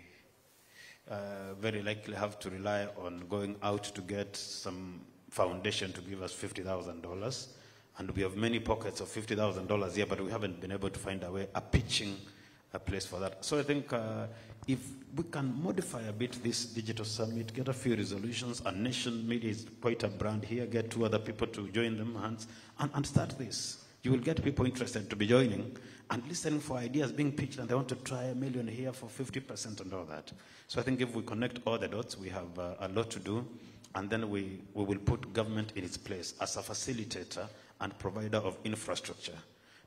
very likely have to rely on going out to get some foundation to give us $50,000. And we have many pockets of $50,000 here, but we haven't been able to find a pitching a place for that. So I think if we can modify a bit this digital summit, get a few resolutions, a nation media is quite a brand here, get 2 other people to join them hands, and start this. You will get people interested to be joining and listening for ideas being pitched, and they want to try $1 million here for 50% and all that. So I think if we connect all the dots, we have a lot to do, and then we will put government in its place as a facilitator and provider of infrastructure,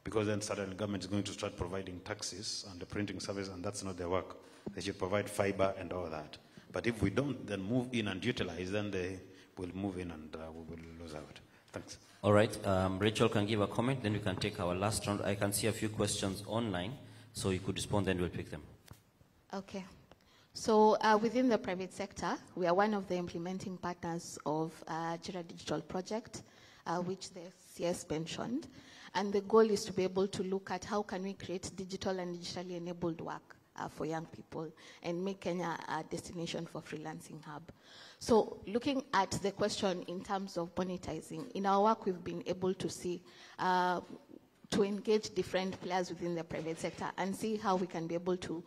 because then suddenly government is going to start providing taxis and the printing service, and that's not their work. They should provide fiber and all that. But if we don't then move in and utilize, then they will move in and we will lose out. Thanks. All right, Rachel can give a comment, then we can take our last round. I can see a few questions online, so you could respond, then we'll pick them. Okay. So within the private sector, we are one of the implementing partners of Jira Digital Project, which the CS mentioned. And the goal is to be able to look at how can we create digital and digitally enabled work for young people and make Kenya a destination for freelancing hub. So looking at the question in terms of monetizing, in our work we've been able to see to engage different players within the private sector and see how we can be able to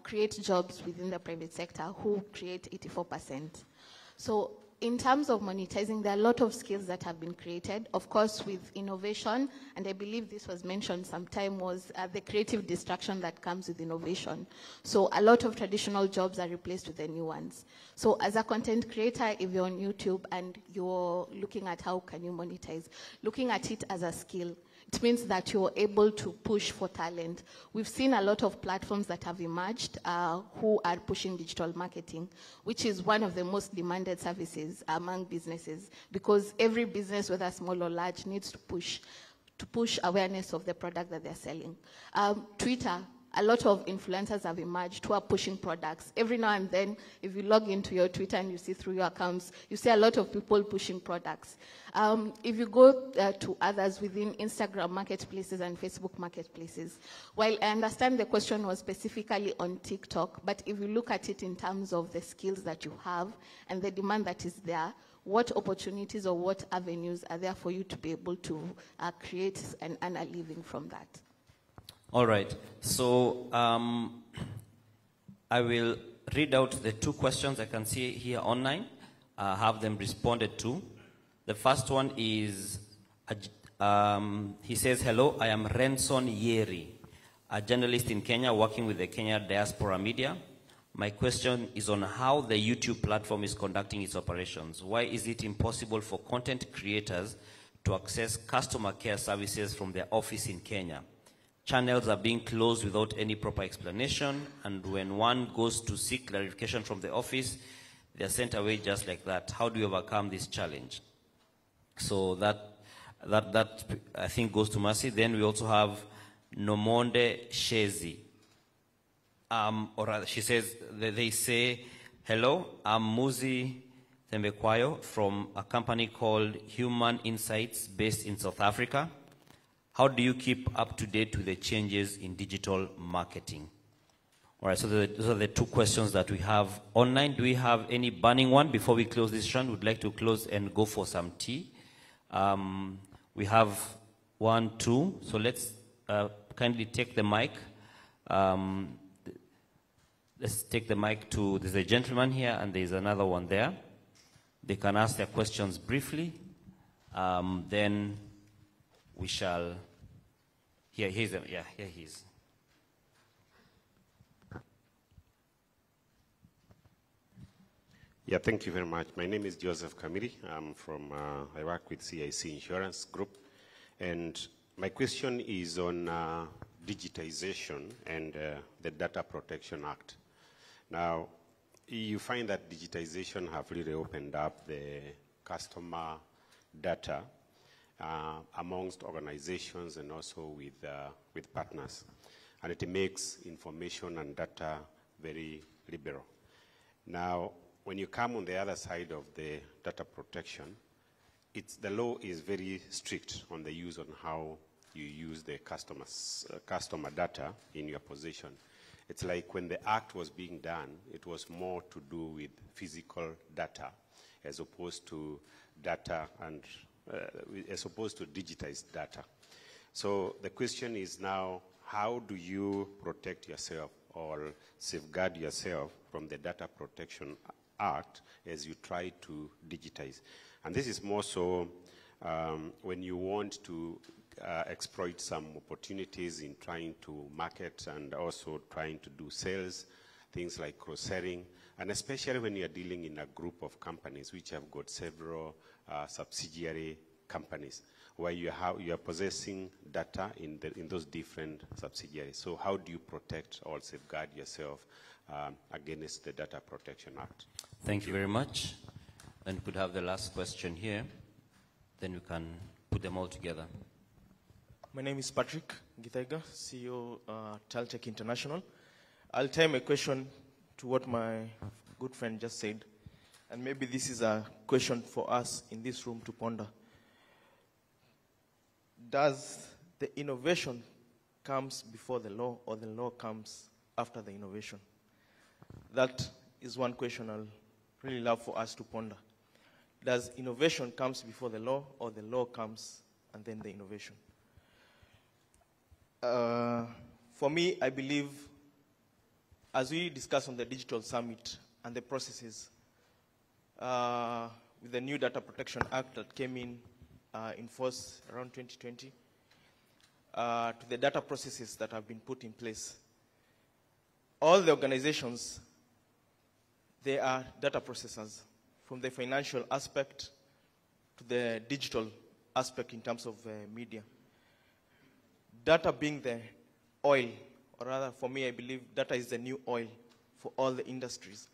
create jobs within the private sector who create 84%. So in terms of monetizing, there are a lot of skills that have been created, of course, with innovation, and I believe this was mentioned sometime, was the creative destruction that comes with innovation. So a lot of traditional jobs are replaced with the new ones. So as a content creator, if you're on YouTube and you're looking at how can you monetize, looking at it as a skill, it means that you're able to push for talent. We've seen a lot of platforms that have emerged who are pushing digital marketing, which is one of the most demanded services among businesses, because every business, whether small or large, needs to push awareness of the product that they're selling. Twitter, a lot of influencers have emerged who are pushing products. Every now and then, if you log into your Twitter and you see through your accounts, you see a lot of people pushing products. If you go to others within Instagram marketplaces and Facebook marketplaces, while I understand the question was specifically on TikTok, but if you look at it in terms of the skills that you have and the demand that is there, what opportunities or what avenues are there for you to be able to create and earn a living from that? All right, so I will read out the 2 questions I can see here online, have them responded to. The first one is, he says, hello, I am Renson Yeri, a journalist in Kenya working with the Kenya Diaspora Media. My question is on how the YouTube platform is conducting its operations. Why is it impossible for content creators to access customer care services from their office in Kenya? Channels are being closed without any proper explanation, and when one goes to seek clarification from the office, they are sent away just like that. How do you overcome this challenge? So that I think goes to Mercy. Then we also have Nomonde Shezi. Or rather, she says, they say, hello, I'm Muzi Thembekwayo from a company called Human Insights based in South Africa. How do you keep up to date with the changes in digital marketing? All right, so those are the 2 questions that we have online. Do we have any burning one before we close this round? We'd like to close and go for some tea. We have 1, 2. So let's kindly take the mic. Let's take the mic to, there's a gentleman here and there's another one there. They can ask their questions briefly. Then we shall Here he is. Yeah, thank you very much. My name is Joseph Kamiri. I work with CIC Insurance Group. And my question is on digitization and the Data Protection Act. Now, you find that digitization have really opened up the customer data amongst organizations and also with partners. And it makes information and data very liberal. Now, when you come on the other side of the data protection, the law is very strict on the use on how you use the customer data in your possession. It's like when the act was being done, it was more to do with physical data as opposed to data and as opposed to digitized data. So the question is now, how do you protect yourself or safeguard yourself from the Data Protection Act as you try to digitize? And this is more so when you want to exploit some opportunities in trying to market and also trying to do sales, things like cross-selling, and especially when you're dealing in a group of companies which have got several subsidiary companies where you are possessing data in those different subsidiaries. So how do you protect or safeguard yourself against the Data Protection Act? Thank you very much. And we could have the last question here. Then we can put them all together. My name is Patrick Githaiga, CEO Taltech International. I'll tie my question to what my good friend just said. And maybe this is a question for us in this room to ponder. Does the innovation comes before the law or the law comes after the innovation? That is one question I'll really love for us to ponder. Does innovation comes before the law or the law comes and then the innovation? For me, I believe, as we discussed on the Digital Summit and the processes, with the new Data Protection Act that came in force around 2020, to the data processes that have been put in place, all the organizations, they are data processors, from the financial aspect to the digital aspect in terms of media. Data being the oil, or rather for me, I believe data is the new oil for all the industries.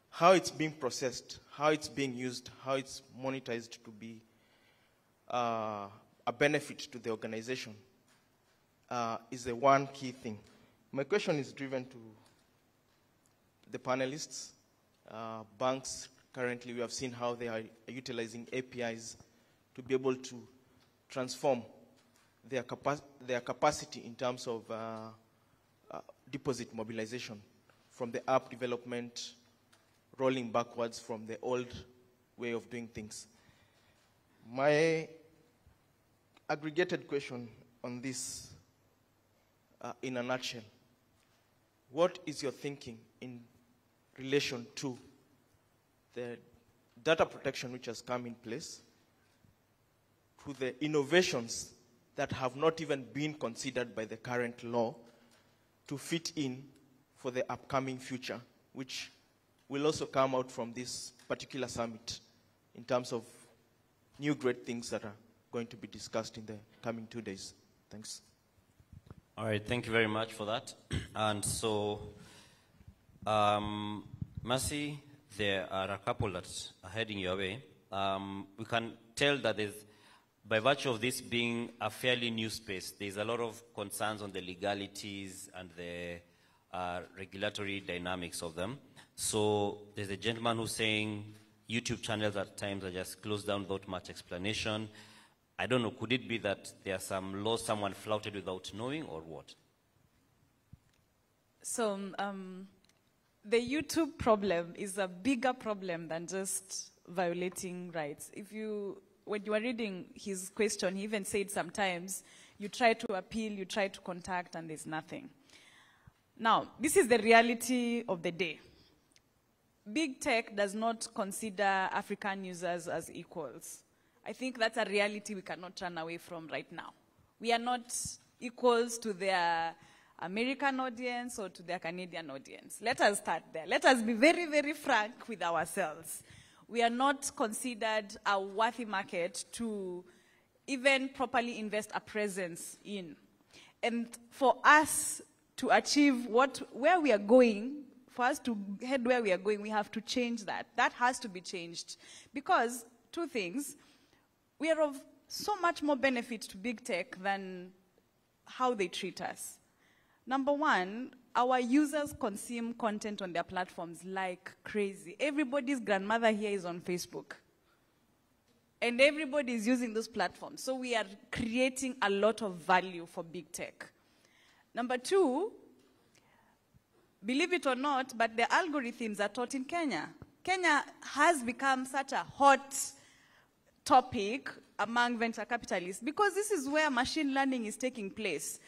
How it's being processed, how it's being used, how it's monetized to be a benefit to the organization is the one key thing. My question is driven to the panelists. Banks, currently we have seen how they are utilizing APIs to be able to transform their capacity in terms of deposit mobilization from the app development, rolling backwards from the old way of doing things. My aggregated question on this, in a nutshell, what is your thinking in relation to the data protection which has come in place, to the innovations that have not even been considered by the current law to fit in for the upcoming future, which will also come out from this particular summit in terms of new great things that are going to be discussed in the coming 2 days. Thanks. All right, thank you very much for that. And so, Mercy, there are a couple that are heading your way. We can tell that there's, by virtue of this being a fairly new space, there's a lot of concerns on the legalities and the regulatory dynamics of them. So there's a gentleman who's saying YouTube channels at times are just closed down without much explanation. I don't know, could it be that there are some laws someone flouted without knowing, or what? So the YouTube problem is a bigger problem than just violating rights. When you are reading his question, he even said sometimes you try to appeal, you try to contact, and there's nothing. Now, this is the reality of the day. Big tech does not consider African users as equals. I think that's a reality we cannot run away from right now. We are not equals to their American audience or to their Canadian audience. Let us start there. Let us be very, very frank with ourselves. We are not considered a worthy market to even properly invest a presence in. And for us to achieve where we are going, for us to head where we are going, we have to change that. That has to be changed. Because, two things, we are of so much more benefit to big tech than how they treat us. Number one, our users consume content on their platforms like crazy. Everybody's grandmother here is on Facebook. And everybody is using those platforms. So we are creating a lot of value for big tech. Number two, believe it or not, but the algorithms are taught in Kenya. Kenya has become such a hot topic among venture capitalists because this is where machine learning is taking place.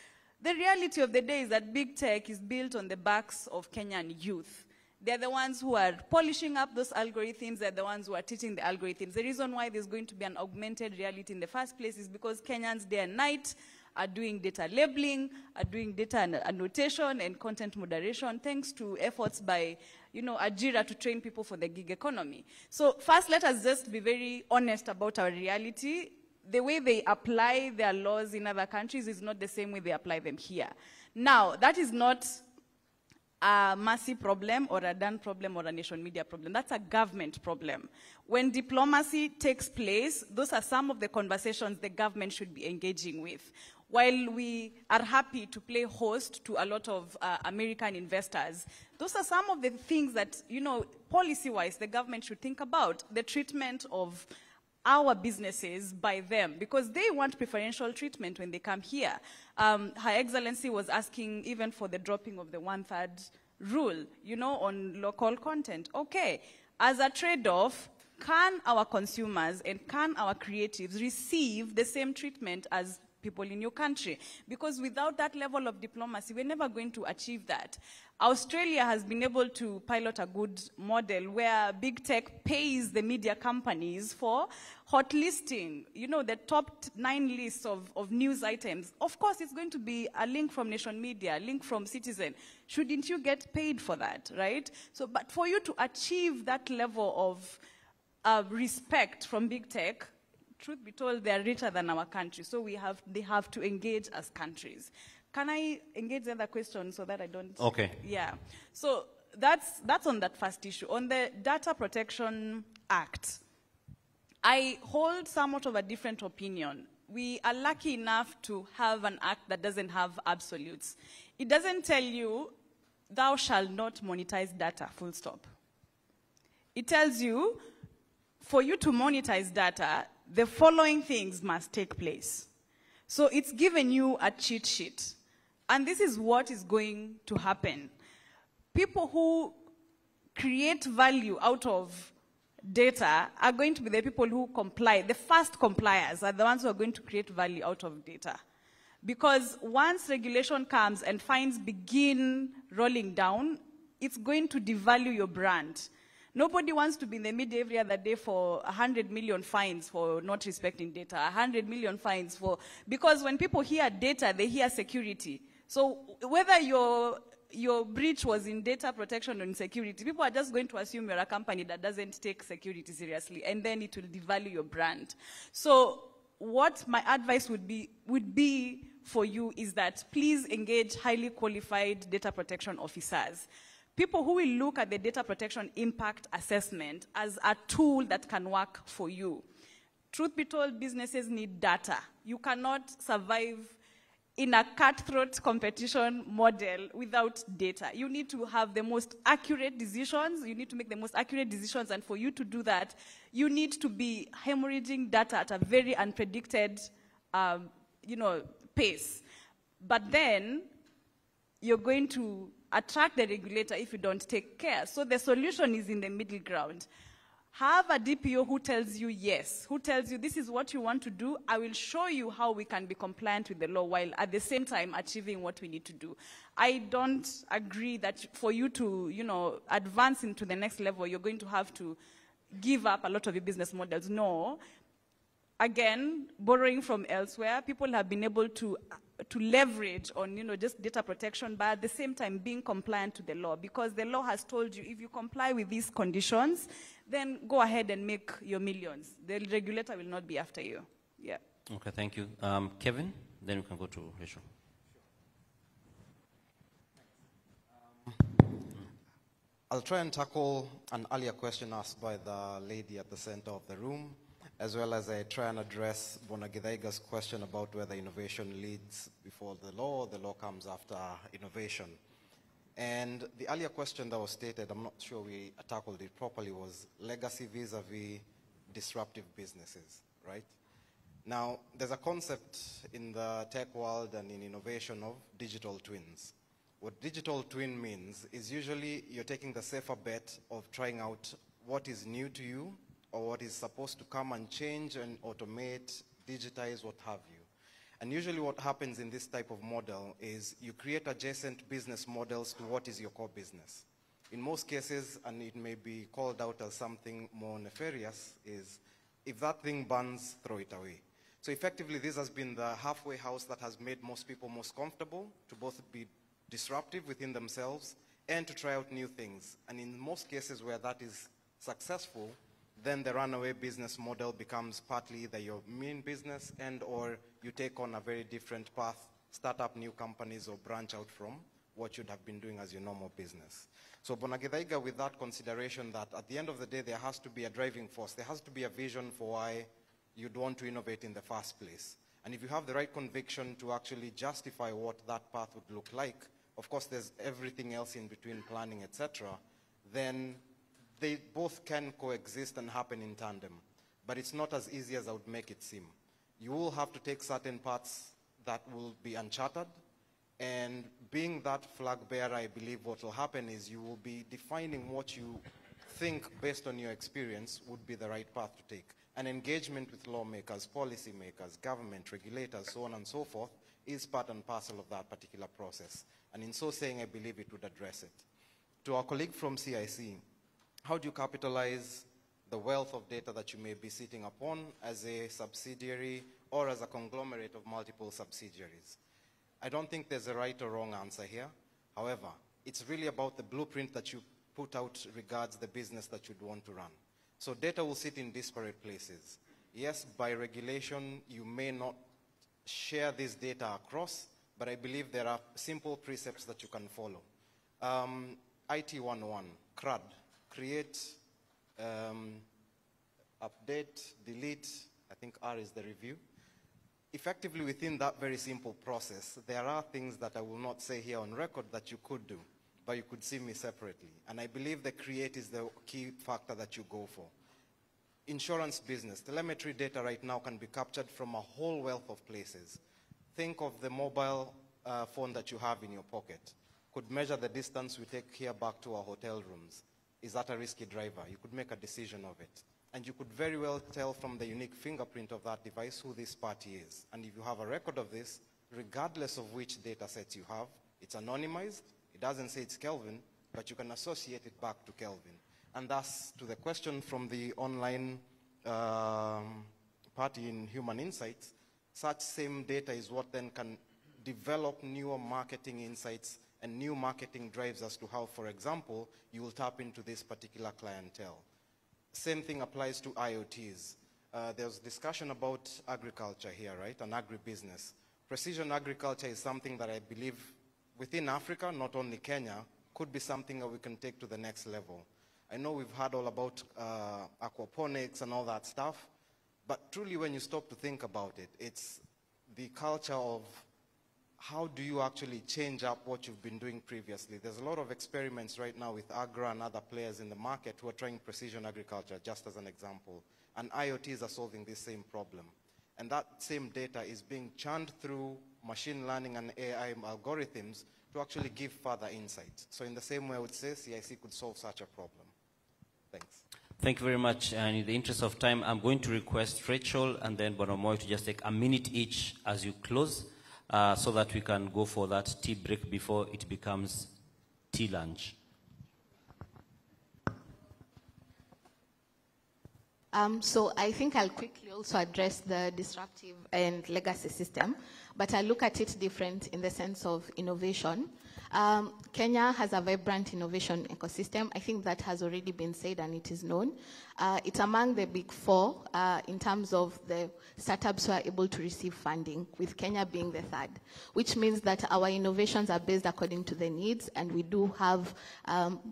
The reality of the day is that big tech is built on the backs of Kenyan youth. They're the ones who are polishing up those algorithms. They're the ones who are teaching the algorithms. The reason why there's going to be an augmented reality in the first place is because Kenyans day and night are doing data labeling, are doing data annotation and content moderation, thanks to efforts by, Ajira to train people for the gig economy. So first, let us just be very honest about our reality. The way they apply their laws in other countries is not the same way they apply them here. Now, that is not a Mercy problem or a Dan problem or a Nation Media problem. That's a government problem. When diplomacy takes place, those are some of the conversations the government should be engaging with. While we are happy to play host to a lot of American investors, those are some of the things that, policy-wise, the government should think about. The treatment of our businesses by them, because they want preferential treatment when they come here. Her Excellency was asking even for the dropping of the 1/3 rule, on local content. Okay, as a trade-off, can our consumers and can our creatives receive the same treatment as people in your country? Because without that level of diplomacy, we're never going to achieve that. Australia has been able to pilot a good model where big tech pays the media companies for hot listing, the top 9 lists of news items. Of course, it's going to be a link from Nation Media, a link from Citizen. Shouldn't you get paid for that, right? So, but for you to achieve that level of respect from big tech, truth be told, they are richer than our country, so they have to engage as countries. Can I engage the other question so that I don't? Okay. Yeah. So that's on that first issue. On the Data Protection Act, I hold somewhat of a different opinion. We are lucky enough to have an act that doesn't have absolutes. It doesn't tell you, thou shalt not monetize data, full stop. It tells you, for you to monetize data, the following things must take place. So it's given you a cheat sheet. And this is what is going to happen. People who create value out of data are going to be the people who comply. The first compliers are the ones who are going to create value out of data. Because once regulation comes and fines begin rolling down, it's going to devalue your brand. Nobody wants to be in the media every other day for 100 million fines for not respecting data, 100 million fines for, because when people hear data, they hear security. So whether your breach was in data protection or in security, people are just going to assume you're a company that doesn't take security seriously, and then it will devalue your brand. So what my advice would be for you is that please engage highly qualified data protection officers. People who will look at the data protection impact assessment as a tool that can work for you. Truth be told, businesses need data. You cannot survive in a cutthroat competition model without data. You need to have the most accurate decisions. You need to make the most accurate decisions. And for you to do that, you need to be hemorrhaging data at a very unpredicted, pace. But then you're going to attract the regulator if you don't take care. So the solution is in the middle ground. Have a DPO who tells you yes, who tells you this is what you want to do. I will show you how we can be compliant with the law while at the same time achieving what we need to do. I don't agree that for you to, advance into the next level, you're going to have to give up a lot of your business models. No. Again, borrowing from elsewhere, people have been able to leverage on, just data protection, but at the same time being compliant to the law, because the law has told you if you comply with these conditions, then go ahead and make your millions. The regulator will not be after you. Yeah. Okay, thank you. Kevin, then we can go to Rachel. I'll try and tackle an earlier question asked by the lady at the center of the room, as well as I try and address Bwana Githaiga's question about whether innovation leads before the law comes after innovation. And the earlier question that was stated, I'm not sure we tackled it properly, was legacy vis-a-vis disruptive businesses, right? Now, there's a concept in the tech world and in innovation of digital twins. What digital twin means is usually you're taking the safer bet of trying out what is new to you or what is supposed to come and change and automate, digitize, what have you. And usually what happens in this type of model is you create adjacent business models to what is your core business. In most cases, and it may be called out as something more nefarious, is if that thing burns, throw it away. So effectively, this has been the halfway house that has made most people most comfortable to both be disruptive within themselves and to try out new things. And in most cases where that is successful, then the runaway business model becomes partly either your main business and or you take on a very different path, start up new companies or branch out from what you'd have been doing as your normal business. So Bwana Githaiga, with that consideration that at the end of the day, there has to be a driving force. There has to be a vision for why you'd want to innovate in the first place. And if you have the right conviction to actually justify what that path would look like, of course, there's everything else in between, planning, etc., then they both can coexist and happen in tandem. But it's not as easy as I would make it seem. You will have to take certain parts that will be uncharted, and being that flag bearer, I believe what will happen is you will be defining what you think, based on your experience, would be the right path to take. And engagement with lawmakers, policymakers, government, regulators, so on and so forth, is part and parcel of that particular process. And in so saying, I believe it would address it. To our colleague from CIC, how do you capitalize the wealth of data that you may be sitting upon as a subsidiary or as a conglomerate of multiple subsidiaries? I don't think there's a right or wrong answer here. However, it's really about the blueprint that you put out regards the business that you'd want to run. So data will sit in disparate places. Yes, by regulation, you may not share this data across, but I believe there are simple precepts that you can follow. IT 101, CRUD, create, update, delete, I think R is the review. Effectively within that very simple process, there are things that I will not say here on record that you could do, but you could see me separately. And I believe the create is the key factor that you go for. Insurance business, telemetry data right now can be captured from a whole wealth of places. Think of the mobile phone that you have in your pocket. Could measure the distance we take here back to our hotel rooms. Is that a risky driver? You could make a decision of it. And you could very well tell from the unique fingerprint of that device who this party is. And if you have a record of this, regardless of which data sets you have, it's anonymized, it doesn't say it's Kelvin, but you can associate it back to Kelvin. And thus, to the question from the online party in Human Insights, such same data is what then can develop newer marketing insights and new marketing drives as to how, for example, you will tap into this particular clientele. Same thing applies to IoTs. There's discussion about agriculture here, right, and agribusiness. Precision agriculture is something that I believe within Africa, not only Kenya, could be something that we can take to the next level. I know we've heard all about aquaponics and all that stuff, but truly when you stop to think about it, it's the culture of how do you actually change up what you've been doing previously. There's a lot of experiments right now with Agra and other players in the market who are trying precision agriculture, just as an example. And IoTs are solving this same problem. And that same data is being churned through machine learning and AI algorithms to actually give further insight. So in the same way, I would say CIC could solve such a problem. Thanks. Thank you very much. And in the interest of time, I'm going to request Rachel and then Bwana Moi to just take a minute each as you close, so that we can go for that tea break before it becomes tea lunch. So I think I'll quickly also address the disruptive and legacy system. but I look at it different in the sense of innovation. Kenya has a vibrant innovation ecosystem. I think that has already been said and it is known. It's among the big four in terms of the startups who are able to receive funding, with Kenya being the third, which means that our innovations are based according to the needs and we do have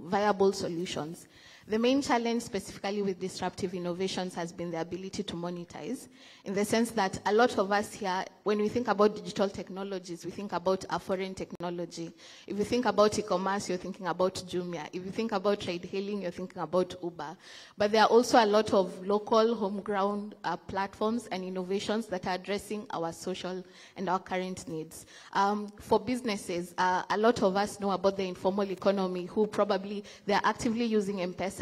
viable solutions. The main challenge specifically with disruptive innovations has been the ability to monetize, in the sense that a lot of us here, when we think about digital technologies, we think about a foreign technology. If you think about e-commerce, you're thinking about Jumia. If you think about ride-hailing, you're thinking about Uber. But there are also a lot of local, home-ground platforms and innovations that are addressing our social and our current needs. For businesses, a lot of us know about the informal economy, who probably, they're actively using M-Pesa,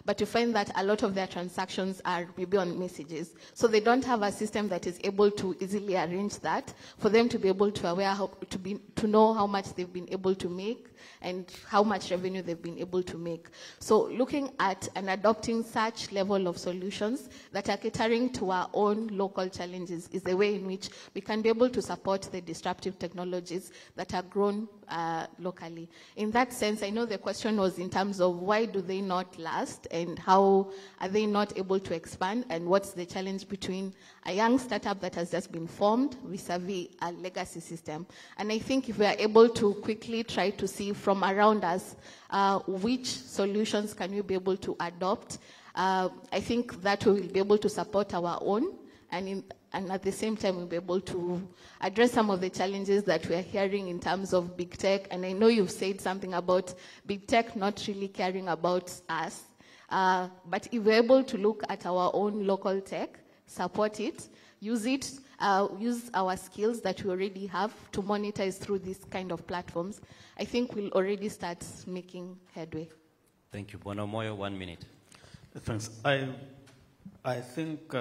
but you find that a lot of their transactions are maybe on messages. So they don't have a system that is able to easily arrange that for them to be able to know how much they've been able to make and how much revenue they've been able to make. So looking at and adopting such level of solutions that are catering to our own local challenges is the way in which we can be able to support the disruptive technologies that are grown locally. In that sense, I know the question was in terms of why do they not last and how are they not able to expand, and what's the challenge between a young startup that has just been formed vis-a-vis a legacy system. And I think if we are able to quickly try to see from around us which solutions can we be able to adopt, I think that we will be able to support our own, and at the same time we'll be able to address some of the challenges that we are hearing in terms of big tech. And I know you've said something about big tech not really caring about us, but if we're able to look at our own local tech, support it, use our skills that we already have to monetize through these kind of platforms, I think we'll already start making headway. Thank you. Bwana Moyo, 1 minute. Thanks. I think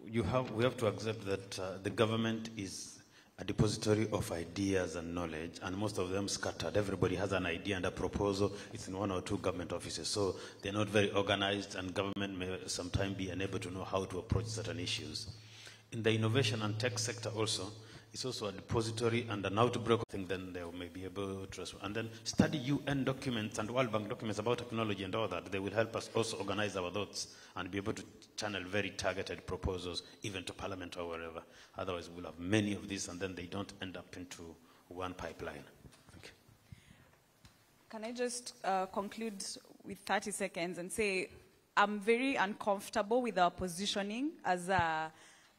we have to accept that the government is a depository of ideas and knowledge, and most of them scattered. Everybody has an idea and a proposal. It's in 1 or 2 government offices. So they're not very organized, and government may sometimes be unable to know how to approach certain issues. In the innovation and tech sector also, it's also a depository and an outbreak thing, then they may be able to, and then study UN documents and World Bank documents about technology and all that. They will help us also organize our thoughts and be able to channel very targeted proposals, even to Parliament or wherever. Otherwise, we'll have many of these, and then they don't end up into one pipeline. Thank you. Can I just conclude with 30 seconds and say I'm very uncomfortable with our positioning as a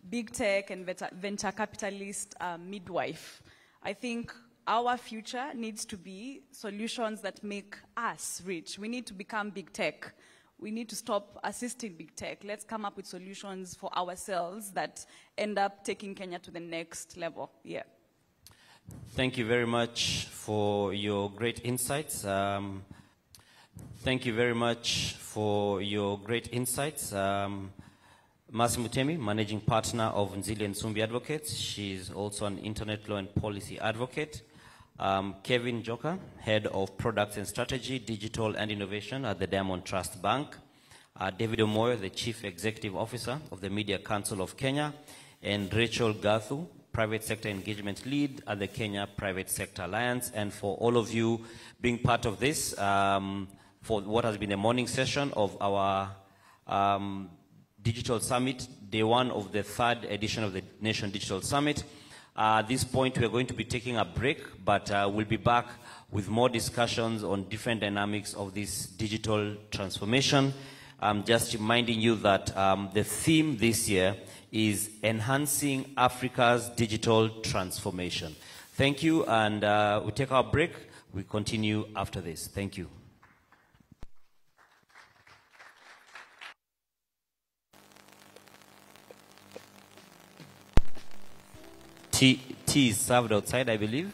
big tech and venture capitalist midwife. I think our future needs to be solutions that make us rich. We need to become big tech. We need to stop assisting big tech. Let's come up with solutions for ourselves that end up taking Kenya to the next level. Yeah. Thank you very much for your great insights. Thank you very much for your great insights. Mercy Mutemi, Managing Partner of Nzili and Sumbi Advocates. She's also an Internet Law and Policy Advocate. Kevin Joka, Head of Products and Strategy, Digital and Innovation at the Diamond Trust Bank. David Omoyo, the Chief Executive Officer of the Media Council of Kenya. And Rachel Gathu, Private Sector Engagement Lead at the Kenya Private Sector Alliance. And for all of you being part of this, for what has been a morning session of our Digital Summit, day 1 of the 3rd edition of the Nation Digital Summit. At this point, we're going to be taking a break, but we'll be back with more discussions on different dynamics of this digital transformation. I'm just reminding you that the theme this year is Enhancing Africa's Digital Transformation. Thank you, and we take our break. We continue after this. Thank you. Tea is served outside, I believe.